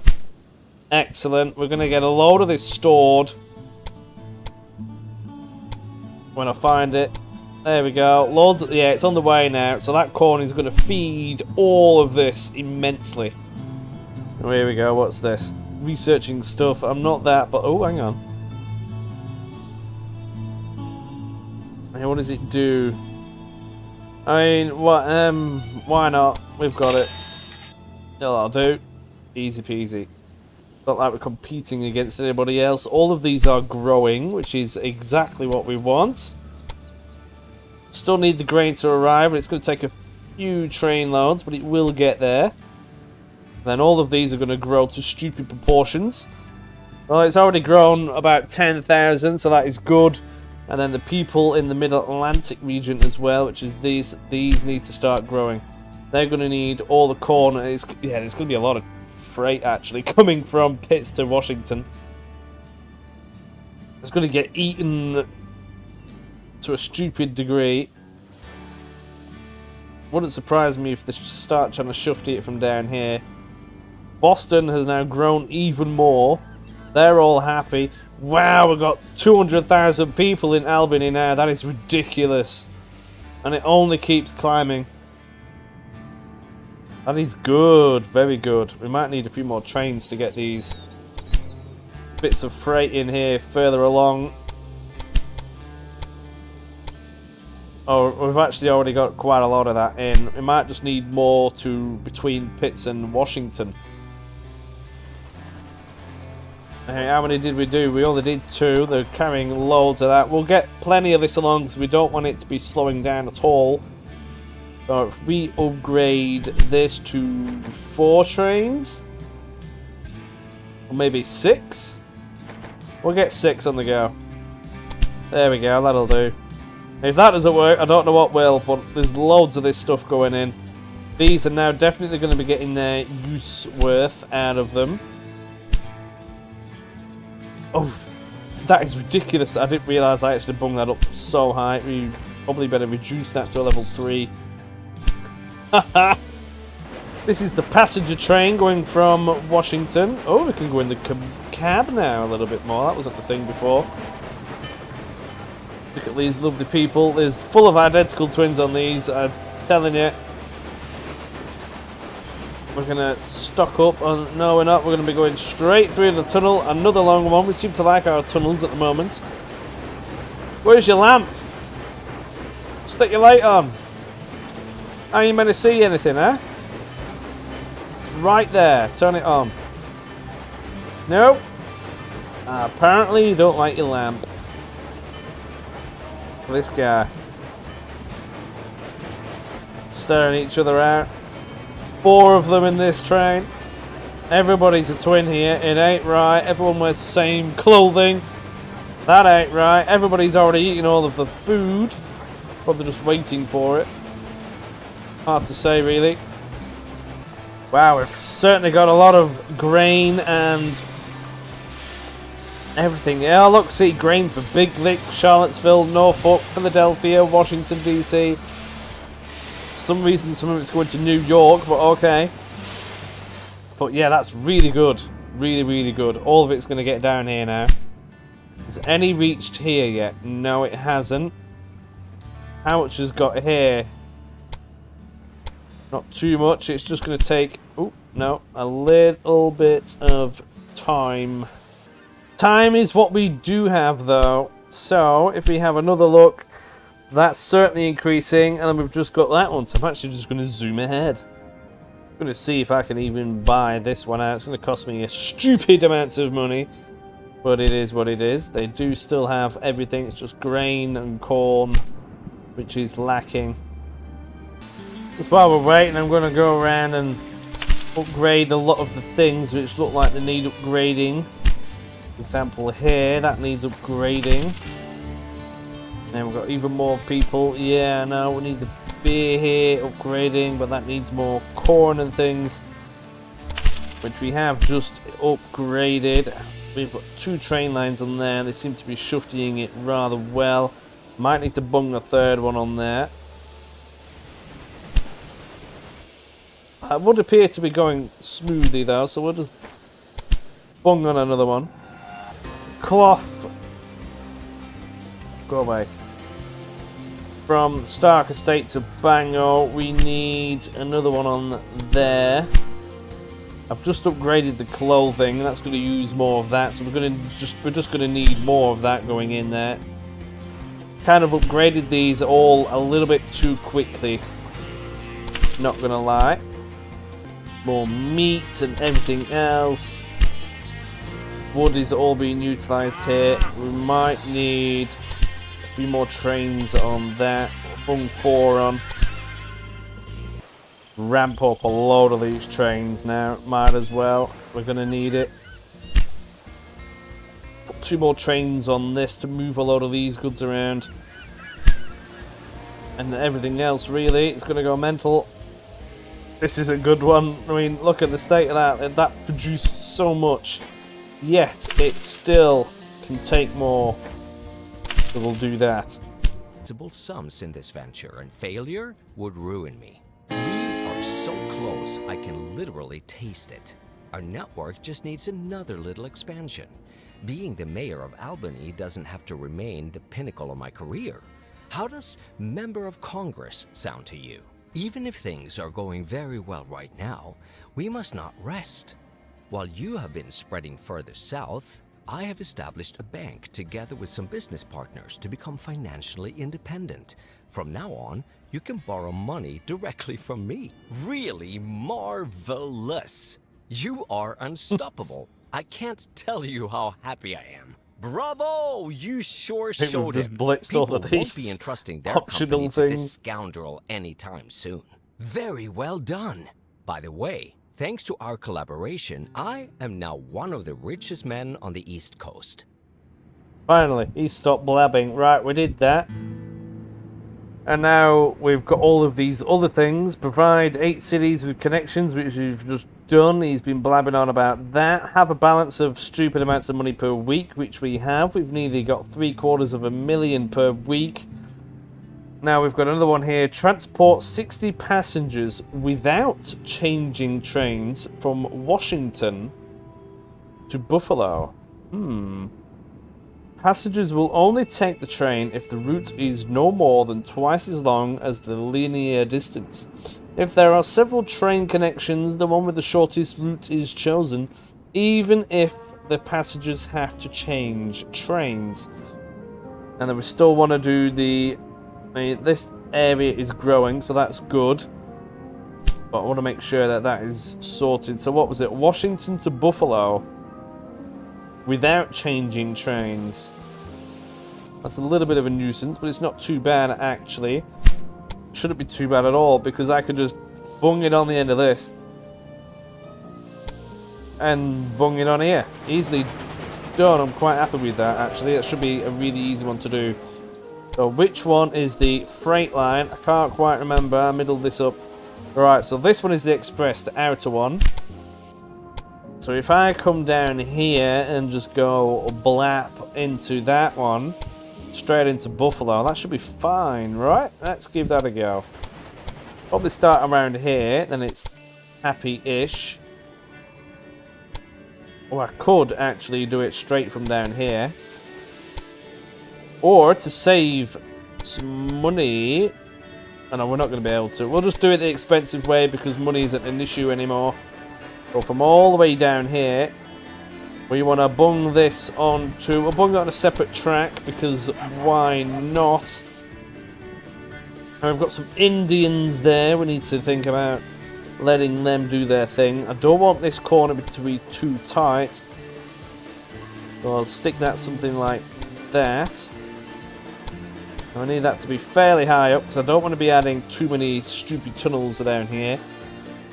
Excellent. We're going to get a load of this stored when I find it. There we go. Loads. Yeah, it's on the way now. So that corn is going to feed all of this immensely. Oh, here we go. What's this? Researching stuff. I'm not that, but oh, hang on. Hey, what does it do? I mean, what? Why not? We've got it. That'll do. Easy peasy. Not like we're competing against anybody else. All of these are growing, which is exactly what we want. Still need the grain to arrive, and it's going to take a few train loads, but it will get there. Then all of these are going to grow to stupid proportions. Well, it's already grown about 10,000, so that is good. And then the people in the Mid-Atlantic region as well, which is these need to start growing. They're going to need all the corn. There's going to be a lot of freight actually coming from Pitts to Washington. It's going to get eaten to a stupid degree. Wouldn't surprise me if they start trying to shufty it from down here. Boston has now grown even more. They're all happy. Wow, we've got 200,000 people in Albany now. That is ridiculous. And it only keeps climbing. That is good. Very good. We might need a few more trains to get these bits of freight in here further along. Oh, we've actually already got quite a lot of that in. We might just need more to between Pitts and Washington. Hey, how many did we do? We only did 2. They're carrying loads of that. We'll get plenty of this along because we don't want it to be slowing down at all. So if we upgrade this to 4 trains, or maybe 6, we'll get 6 on the go. There we go, that'll do. If that doesn't work, I don't know what will, but there's loads of this stuff going in. These are now definitely going to be getting their use worth out of them. Oh, that is ridiculous. I didn't realise I actually bunged that up so high. We probably better reduce that to a level 3. This is the passenger train going from Washington. Oh, we can go in the cab now a little bit more. That wasn't the thing before. Look at these lovely people. There's full of identical twins on these. I'm telling you. We're going to stock up on... No, we're not. We're going to be going straight through the tunnel. Another long one. We seem to like our tunnels at the moment. Where's your lamp? Stick your light on. How are you meant to see anything, eh? It's right there. Turn it on. No. Apparently you don't like your lamp. This guy. Staring each other out. 4 of them in this train. Everybody's a twin here. It ain't right. Everyone wears the same clothing. That ain't right. Everybody's already eating all of the food. Probably just waiting for it. Hard to say, really. Wow, we've certainly got a lot of grain and everything. Yeah, look, see, grain for Big Lick, Charlottesville, Norfolk, Philadelphia, Washington, D.C. For some reason, some of it's going to New York, but okay. But yeah, that's really good. Really, really good. All of it's going to get down here now. Has any reached here yet? No, it hasn't. How much has got here? Not too much. It's just going to take... Oh, no. A little bit of time. Time is what we do have, though. So, if we have another look, that's certainly increasing. And then we've just got that one. So, I'm actually just going to zoom ahead. I'm going to see if I can even buy this one out. It's going to cost me a stupid amount of money. But it is what it is. They do still have everything. It's just grain and corn, which is lacking. While we're waiting, I'm going to go around and upgrade a lot of the things which look like they need upgrading. For example, here, that needs upgrading. Then we've got even more people. Yeah, no, we need the beer here upgrading, but that needs more corn and things, which we have just upgraded. We've got 2 train lines on there. They seem to be shuftying it rather well. Might need to bung a 3rd one on there. It would appear to be going smoothly though, so we'll just bung on another one. Cloth. Go away. From Stark Estate to Bangor, we need another one on there. I've just upgraded the clothing, and that's going to use more of that, so we're just going to need more of that going in there. Kind of upgraded these all a little bit too quickly. Not going to lie. More meat and everything else. Wood is all being utilised here. We might need a few more trains on that. Bung 4 on. Ramp up a load of these trains now. Might as well. We're going to need it. 2 more trains on this to move a load of these goods around. And everything else, really, it's going to go mental. This is a good one. I mean, look at the state of that. That produced so much. Yet, it still can take more. So we'll do that. Sums in this venture, and failure would ruin me. We are so close, I can literally taste it. Our network just needs another little expansion. Being the mayor of Albany doesn't have to remain the pinnacle of my career. How does Member of Congress sound to you? Even if things are going very well right now, we must not rest. While you have been spreading further south, I have established a bank together with some business partners to become financially independent. From now on, you can borrow money directly from me. Really marvelous! You are unstoppable. I can't tell you how happy I am. Bravo! You sure showed just him. blitzed all People of won't be these entrusting their optional company to this things. scoundrel anytime soon. Very well done. By the way, thanks to our collaboration, I am now one of the richest men on the East Coast. Finally, he stopped blabbing. Right, we did that. And now we've got all of these other things. Provide 8 cities with connections, which we've just done. He's been blabbing on about that. Have a balance of stupid amounts of money per week, which we have. We've nearly got $750,000 per week. Now we've got another one here. Transport 60 passengers without changing trains from Washington to Buffalo. Passengers will only take the train if the route is no more than twice as long as the linear distance. If there are several train connections, the one with the shortest route is chosen, even if the passengers have to change trains. And then we still want to do the... I mean, this area is growing, so that's good. But I want to make sure that that is sorted. So what was it? Washington to Buffalo. Without changing trains. That's a little bit of a nuisance, but it's not too bad, actually. Shouldn't be too bad at all, because I could just bung it on the end of this. And bung it on here. Easily done. I'm quite happy with that, actually. That should be a really easy one to do. So which one is the freight line? I can't quite remember. I middled this up. Right, so this one is the express, the outer one. So if I come down here and just go blap into that one, straight into Buffalo, that should be fine, right? Let's give that a go. Probably start around here, then it's happy-ish. Or I could actually do it straight from down here. Or to save some money, and we're not going to be able to. We'll just do it the expensive way because money isn't an issue anymore. Go from all the way down here. We want to bung this onto... We'll bung it on a separate track because why not? And we've got some Indians there. We need to think about letting them do their thing. I don't want this corner to be too tight. So I'll stick that something like that. I need that to be fairly high up because I don't want to be adding too many stupid tunnels down here.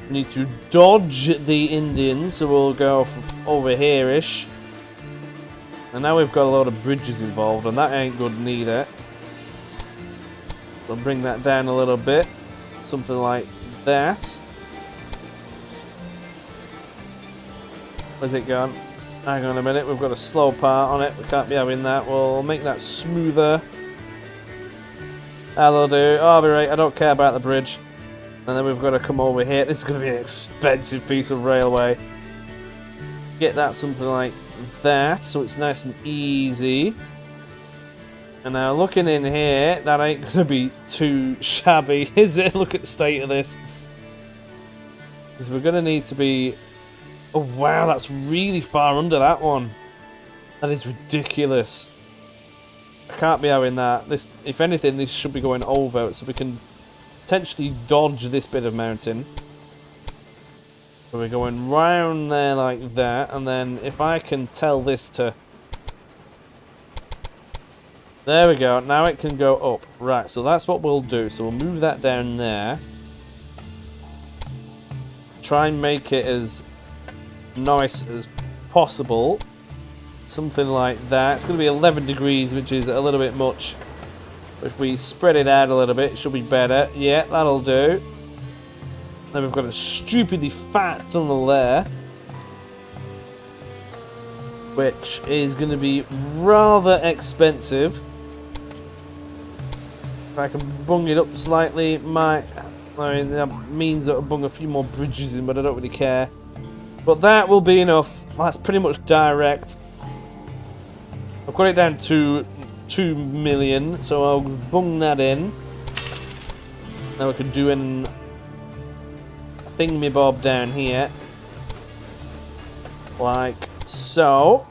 We need to dodge the Indians, so we'll go over here-ish. And now we've got a lot of bridges involved, and that ain't good neither. We'll bring that down a little bit. Something like that. Where's it gone? Hang on a minute, we've got a slow part on it. We can't be having that. We'll make that smoother. That'll do. Oh, I'll be right. I don't care about the bridge. And then we've got to come over here. This is going to be an expensive piece of railway. Get that something like that, so it's nice and easy. And now looking in here, that ain't going to be too shabby, is it? Look at the state of this. Because we're going to need to be... Oh, wow, that's really far under that one. That is ridiculous. I can't be having that. This, if anything, this should be going over, so we can potentially dodge this bit of mountain. So we're going round there like that, and then if I can tell this to... There we go, now it can go up. Right, so that's what we'll do. So we'll move that down there. Try and make it as nice as possible. something like that. It's going to be 11 degrees, which is a little bit much. If we spread it out a little bit, it should be better. Yeah, that'll do. Then we've got a stupidly fat tunnel there, which is going to be rather expensive. If I can bung it up slightly, I mean, that means that I'll bung a few more bridges in, but I don't really care. But that will be enough. That's pretty much direct. I've got it down to 2 million, so I'll bung that in. Now we can do an thingy-bob down here. Like so.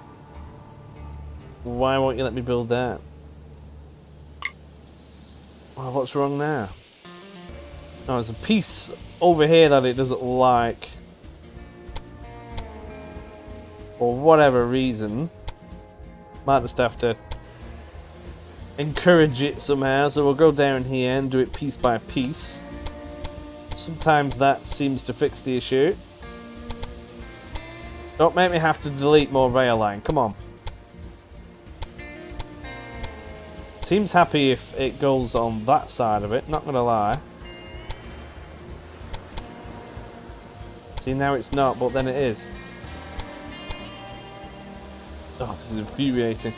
Why won't you let me build that? Oh, what's wrong now? Oh, there's a piece over here that it doesn't like. For whatever reason. Might just have to encourage it somehow. So we'll go down here and do it piece by piece. Sometimes that seems to fix the issue. Don't make me have to delete more rail line. Come on. Seems happy if it goes on that side of it, not gonna lie. See, now it's not, but then it is. Oh, this is infuriating.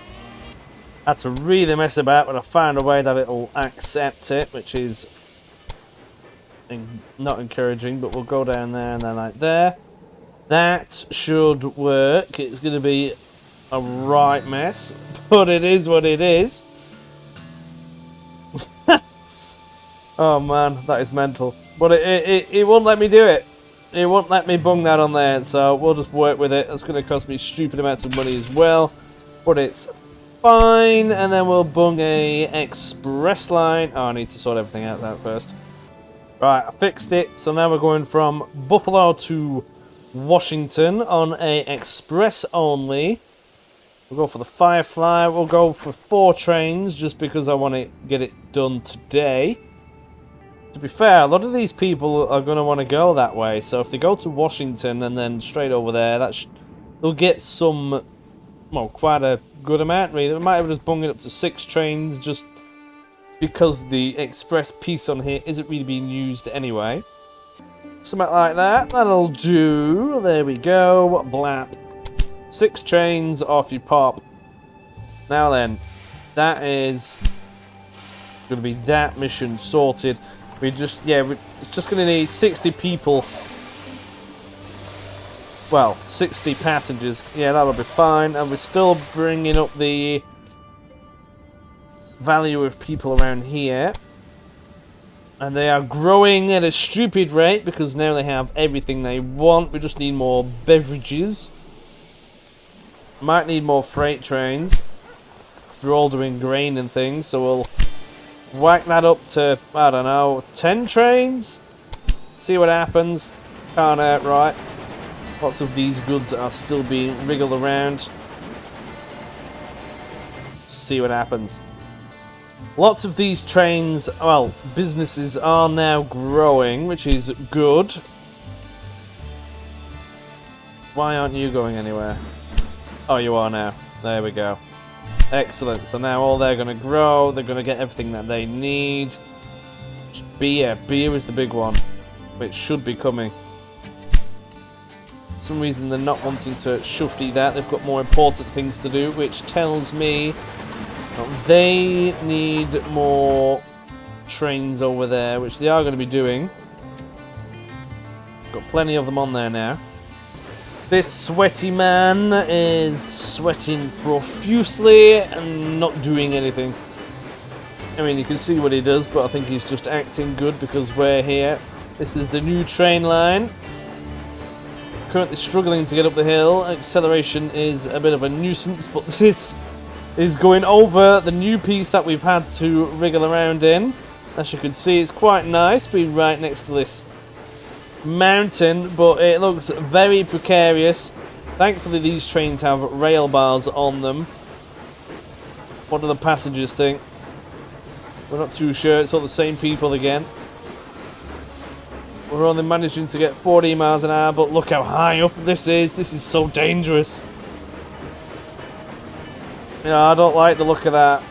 I had to really mess about, but I found a way that it'll accept it, which is not encouraging, but we'll go down there and then like there. That should work. It's going to be a right mess, but it is what it is. Oh man, that is mental. But it won't let me do it. It won't let me bung that on there, so we'll just work with it. It's going to cost me stupid amounts of money as well, but it's fine. And then we'll bung a express line. Oh, I need to sort everything out first. Right, I fixed it. So now we're going from Buffalo to Washington on a express only. We'll go for the Firefly. We'll go for 4 trains just because I want to get it done today. To be fair, a lot of these people are going to want to go that way. So if they go to Washington and then straight over there, they'll get some, well, quite a good amount really. They might have just bung it up to 6 trains just because the express piece on here isn't really being used anyway. Something like that. That'll do. There we go. Blap. 6 trains, off you pop. Now then, that is going to be that mission sorted. It's just going to need 60 people. Well, 60 passengers. Yeah, that'll be fine. And we're still bringing up the value of people around here. And they are growing at a stupid rate because now they have everything they want. We just need more beverages. Might need more freight trains because they're all doing grain and things. So we'll whack that up to, I don't know, 10 trains? See what happens. Can't hurt, right? Lots of these goods are still being wriggled around. See what happens. Lots of these trains, well, businesses are now growing, which is good. Why aren't you going anywhere? Oh, you are now. There we go. Excellent. So now all they're going to grow, they're going to get everything that they need. Just beer. Beer is the big one, which should be coming. For some reason they're not wanting to shufty that. They've got more important things to do, which tells me they need more trains over there, which they are going to be doing. Got plenty of them on there now. This sweaty man is sweating profusely and not doing anything. I mean, you can see what he does, but I think he's just acting good because we're here. This is the new train line. Currently struggling to get up the hill. Acceleration is a bit of a nuisance, but this is going over the new piece that we've had to wriggle around in. As you can see, it's quite nice being right next to this mountain, but it looks very precarious. Thankfully these trains have rail bars on them. What do the passengers think? We're not too sure. It's all the same people again. We're only managing to get 40 miles an hour, but look how high up this is. This is so dangerous. Yeah, I don't like the look of that.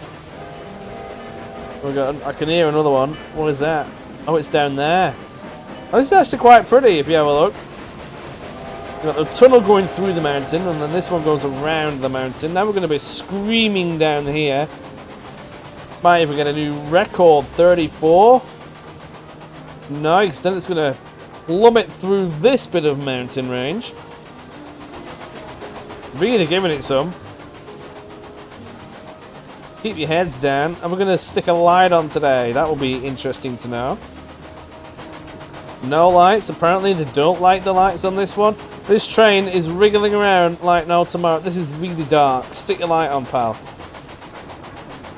I can hear another one. What is that? Oh, it's down there. Oh, this is actually quite pretty if you have a look. We've got the tunnel going through the mountain, and then this one goes around the mountain. Now we're going to be screaming down here. Might even get a new record, 34. Nice, then it's going to plummet through this bit of mountain range. Really giving it some. Keep your heads down, and we're going to stick a light on today. That will be interesting to know. No lights. Apparently they don't like the lights on this one. This train is wriggling around like no tomorrow. This is really dark. Stick your light on, pal.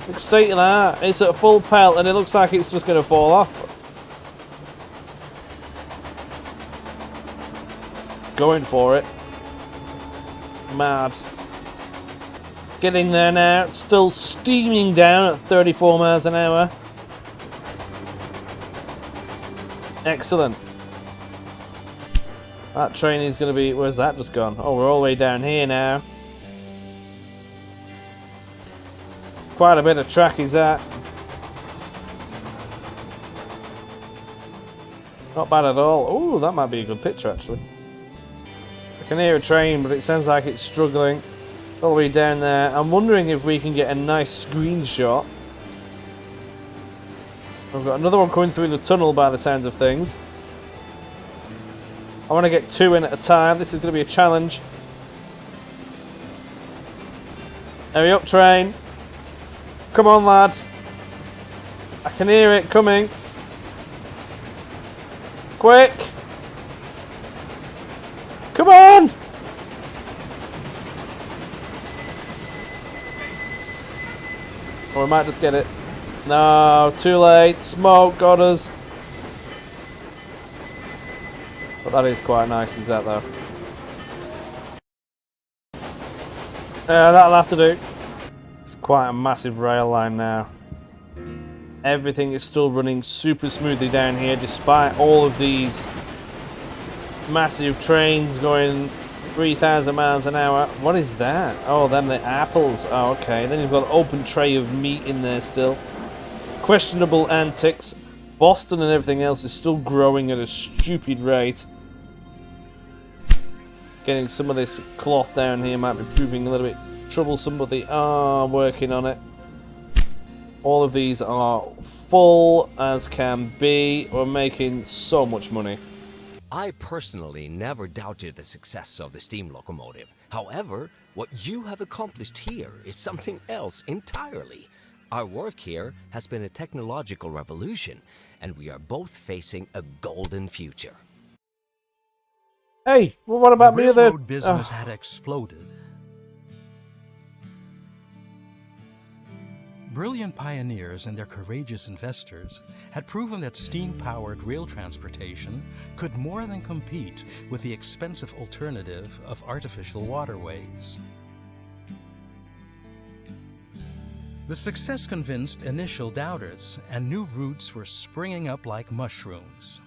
Look straight at that. It's at full pelt, and it looks like it's just going to fall off. Going for it. Mad. Getting there now. It's still steaming down at 34 miles an hour. Excellent. That train is going to be... Where's that just gone? Oh, we're all the way down here now. Quite a bit of track is that. Not bad at all. Oh, that might be a good picture actually. I can hear a train, but it sounds like it's struggling. All the way down there. I'm wondering if we can get a nice screenshot. We've got another one coming through the tunnel by the sounds of things. I want to get 2 in at a time. This is going to be a challenge. Hurry up, train. Come on, lad. I can hear it coming. Quick. Come on. Or we might just get it. No, too late. Smoke got us. But that is quite nice, is that though? Yeah, that'll have to do. It's quite a massive rail line now. Everything is still running super smoothly down here despite all of these massive trains going 3,000 miles an hour. What is that? Oh, then the apples. Oh, okay. Then you've got an open tray of meat in there still. Questionable antics. Boston and everything else is still growing at a stupid rate. Getting some of this cloth down here might be proving a little bit troublesome, but they are working on it. All of these are full as can be. We're making so much money. I personally never doubted the success of the steam locomotive. However, what you have accomplished here is something else entirely. Our work here has been a technological revolution, and we are both facing a golden future. Hey, well, what about me? The railroad business had exploded. Brilliant pioneers and their courageous investors had proven that steam-powered rail transportation could more than compete with the expensive alternative of artificial waterways. The success convinced initial doubters, and new routes were springing up like mushrooms.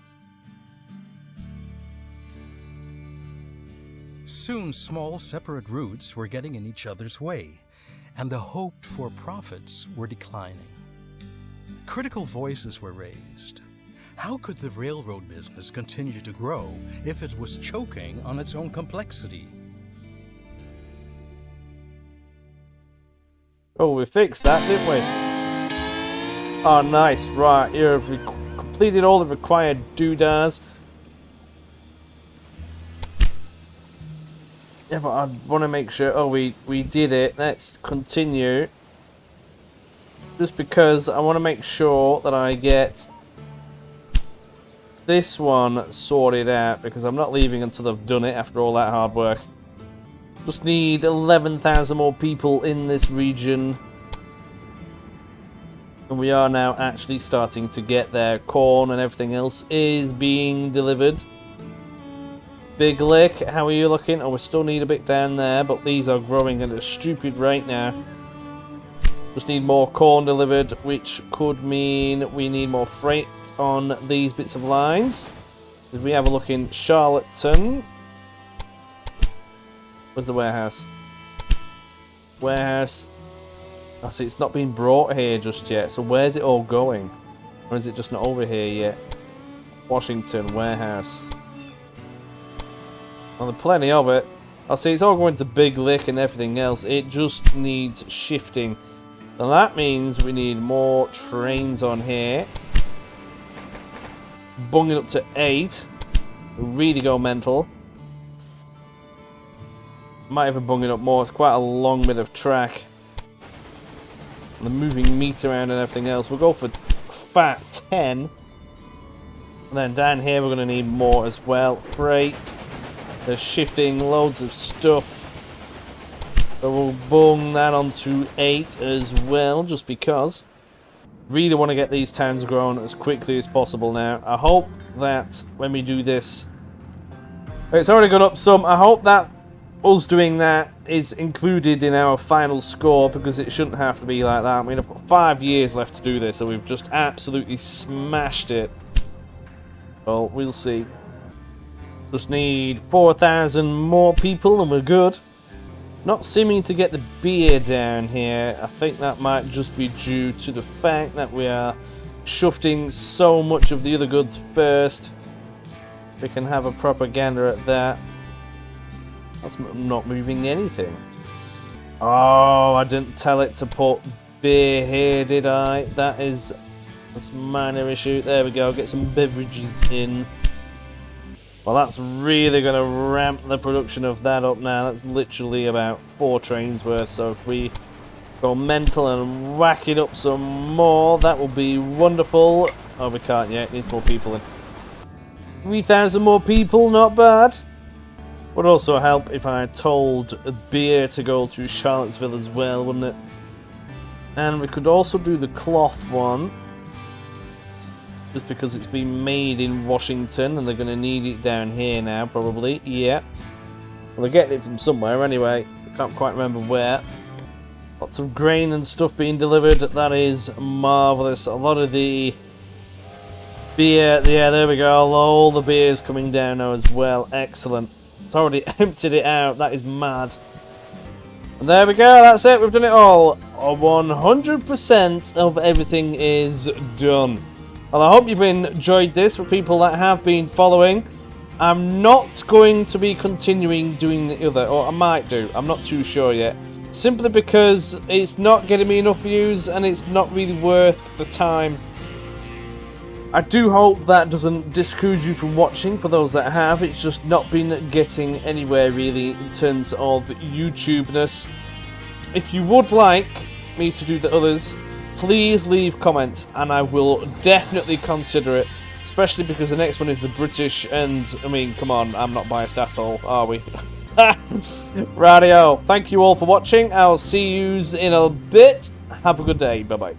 Soon, small, separate routes were getting in each other's way, and the hoped-for profits were declining. Critical voices were raised. How could the railroad business continue to grow if it was choking on its own complexity? Oh, we fixed that, didn't we? Oh, nice. Right, you've completed all the required doodads. Yeah, but I want to make sure... Oh, we did it. Let's continue. Just because I want to make sure that I get this one sorted out, because I'm not leaving until I've done it after all that hard work. Just need 11,000 more people in this region. And we are now actually starting to get there. Corn and everything else is being delivered. Big Lick, how are you looking? Oh, we still need a bit down there, but these are growing at a stupid rate now. Just need more corn delivered, which could mean we need more freight on these bits of lines. If we have a look in Charlottetown. Where's the warehouse? Warehouse. I see it's not been brought here just yet. So where's it all going? Or is it just not over here yet? Washington warehouse. Well, there's plenty of it. I see it's all going to Big Lick and everything else. It just needs shifting. And that means we need more trains on here. Bunging up to 8. Really go mental. Might even bung it up more. It's quite a long bit of track. The moving meat around and everything else. We'll go for fat 10. And then down here we're going to need more as well. Freight. There's shifting loads of stuff. So we'll bung that onto 8 as well, just because. Really want to get these towns grown as quickly as possible now. I hope that when we do this... It's already gone up some. I hope that us doing that is included in our final score, because it shouldn't have to be like that. I mean, I've got 5 years left to do this, so we've just absolutely smashed it. Well, we'll see. Just need 4,000 more people and we're good. Not seeming to get the beer down here. I think that might just be due to the fact that we are shifting so much of the other goods first. We can have a propaganda at that. That's not moving anything. Oh, I didn't tell it to put beer here, did I? That's a minor issue. There we go, get some beverages in. Well, that's really going to ramp the production of that up now. That's literally about 4 trains worth. So if we go mental and whack it up some more, that will be wonderful. Oh, we can't yet. It needs more people in. 3,000 more people, not bad. Would also help if I told beer to go to Charlottesville as well, wouldn't it? And we could also do the cloth one. Just because it's been made in Washington and they're going to need it down here now, probably. Yeah. Well, they're getting it from somewhere anyway. I can't quite remember where. Lots of grain and stuff being delivered. That is marvellous. A lot of the beer. Yeah, there we go. All the beer's coming down now as well. Excellent. It's already emptied it out. That is mad. And there we go. That's it. We've done it all. 100% of everything is done. Well, I hope you've enjoyed this. For people that have been following, I'm not going to be continuing doing the other, or I might do. I'm not too sure yet. Simply because it's not getting me enough views and it's not really worth the time. I do hope that doesn't discourage you from watching, for those that have. It's just not been getting anywhere really in terms of YouTube-ness. If you would like me to do the others, please leave comments and I will definitely consider it. Especially because the next one is the British, and I mean, come on, I'm not biased at all, are we? Radio, thank you all for watching. I'll see yous in a bit. Have a good day. Bye-bye.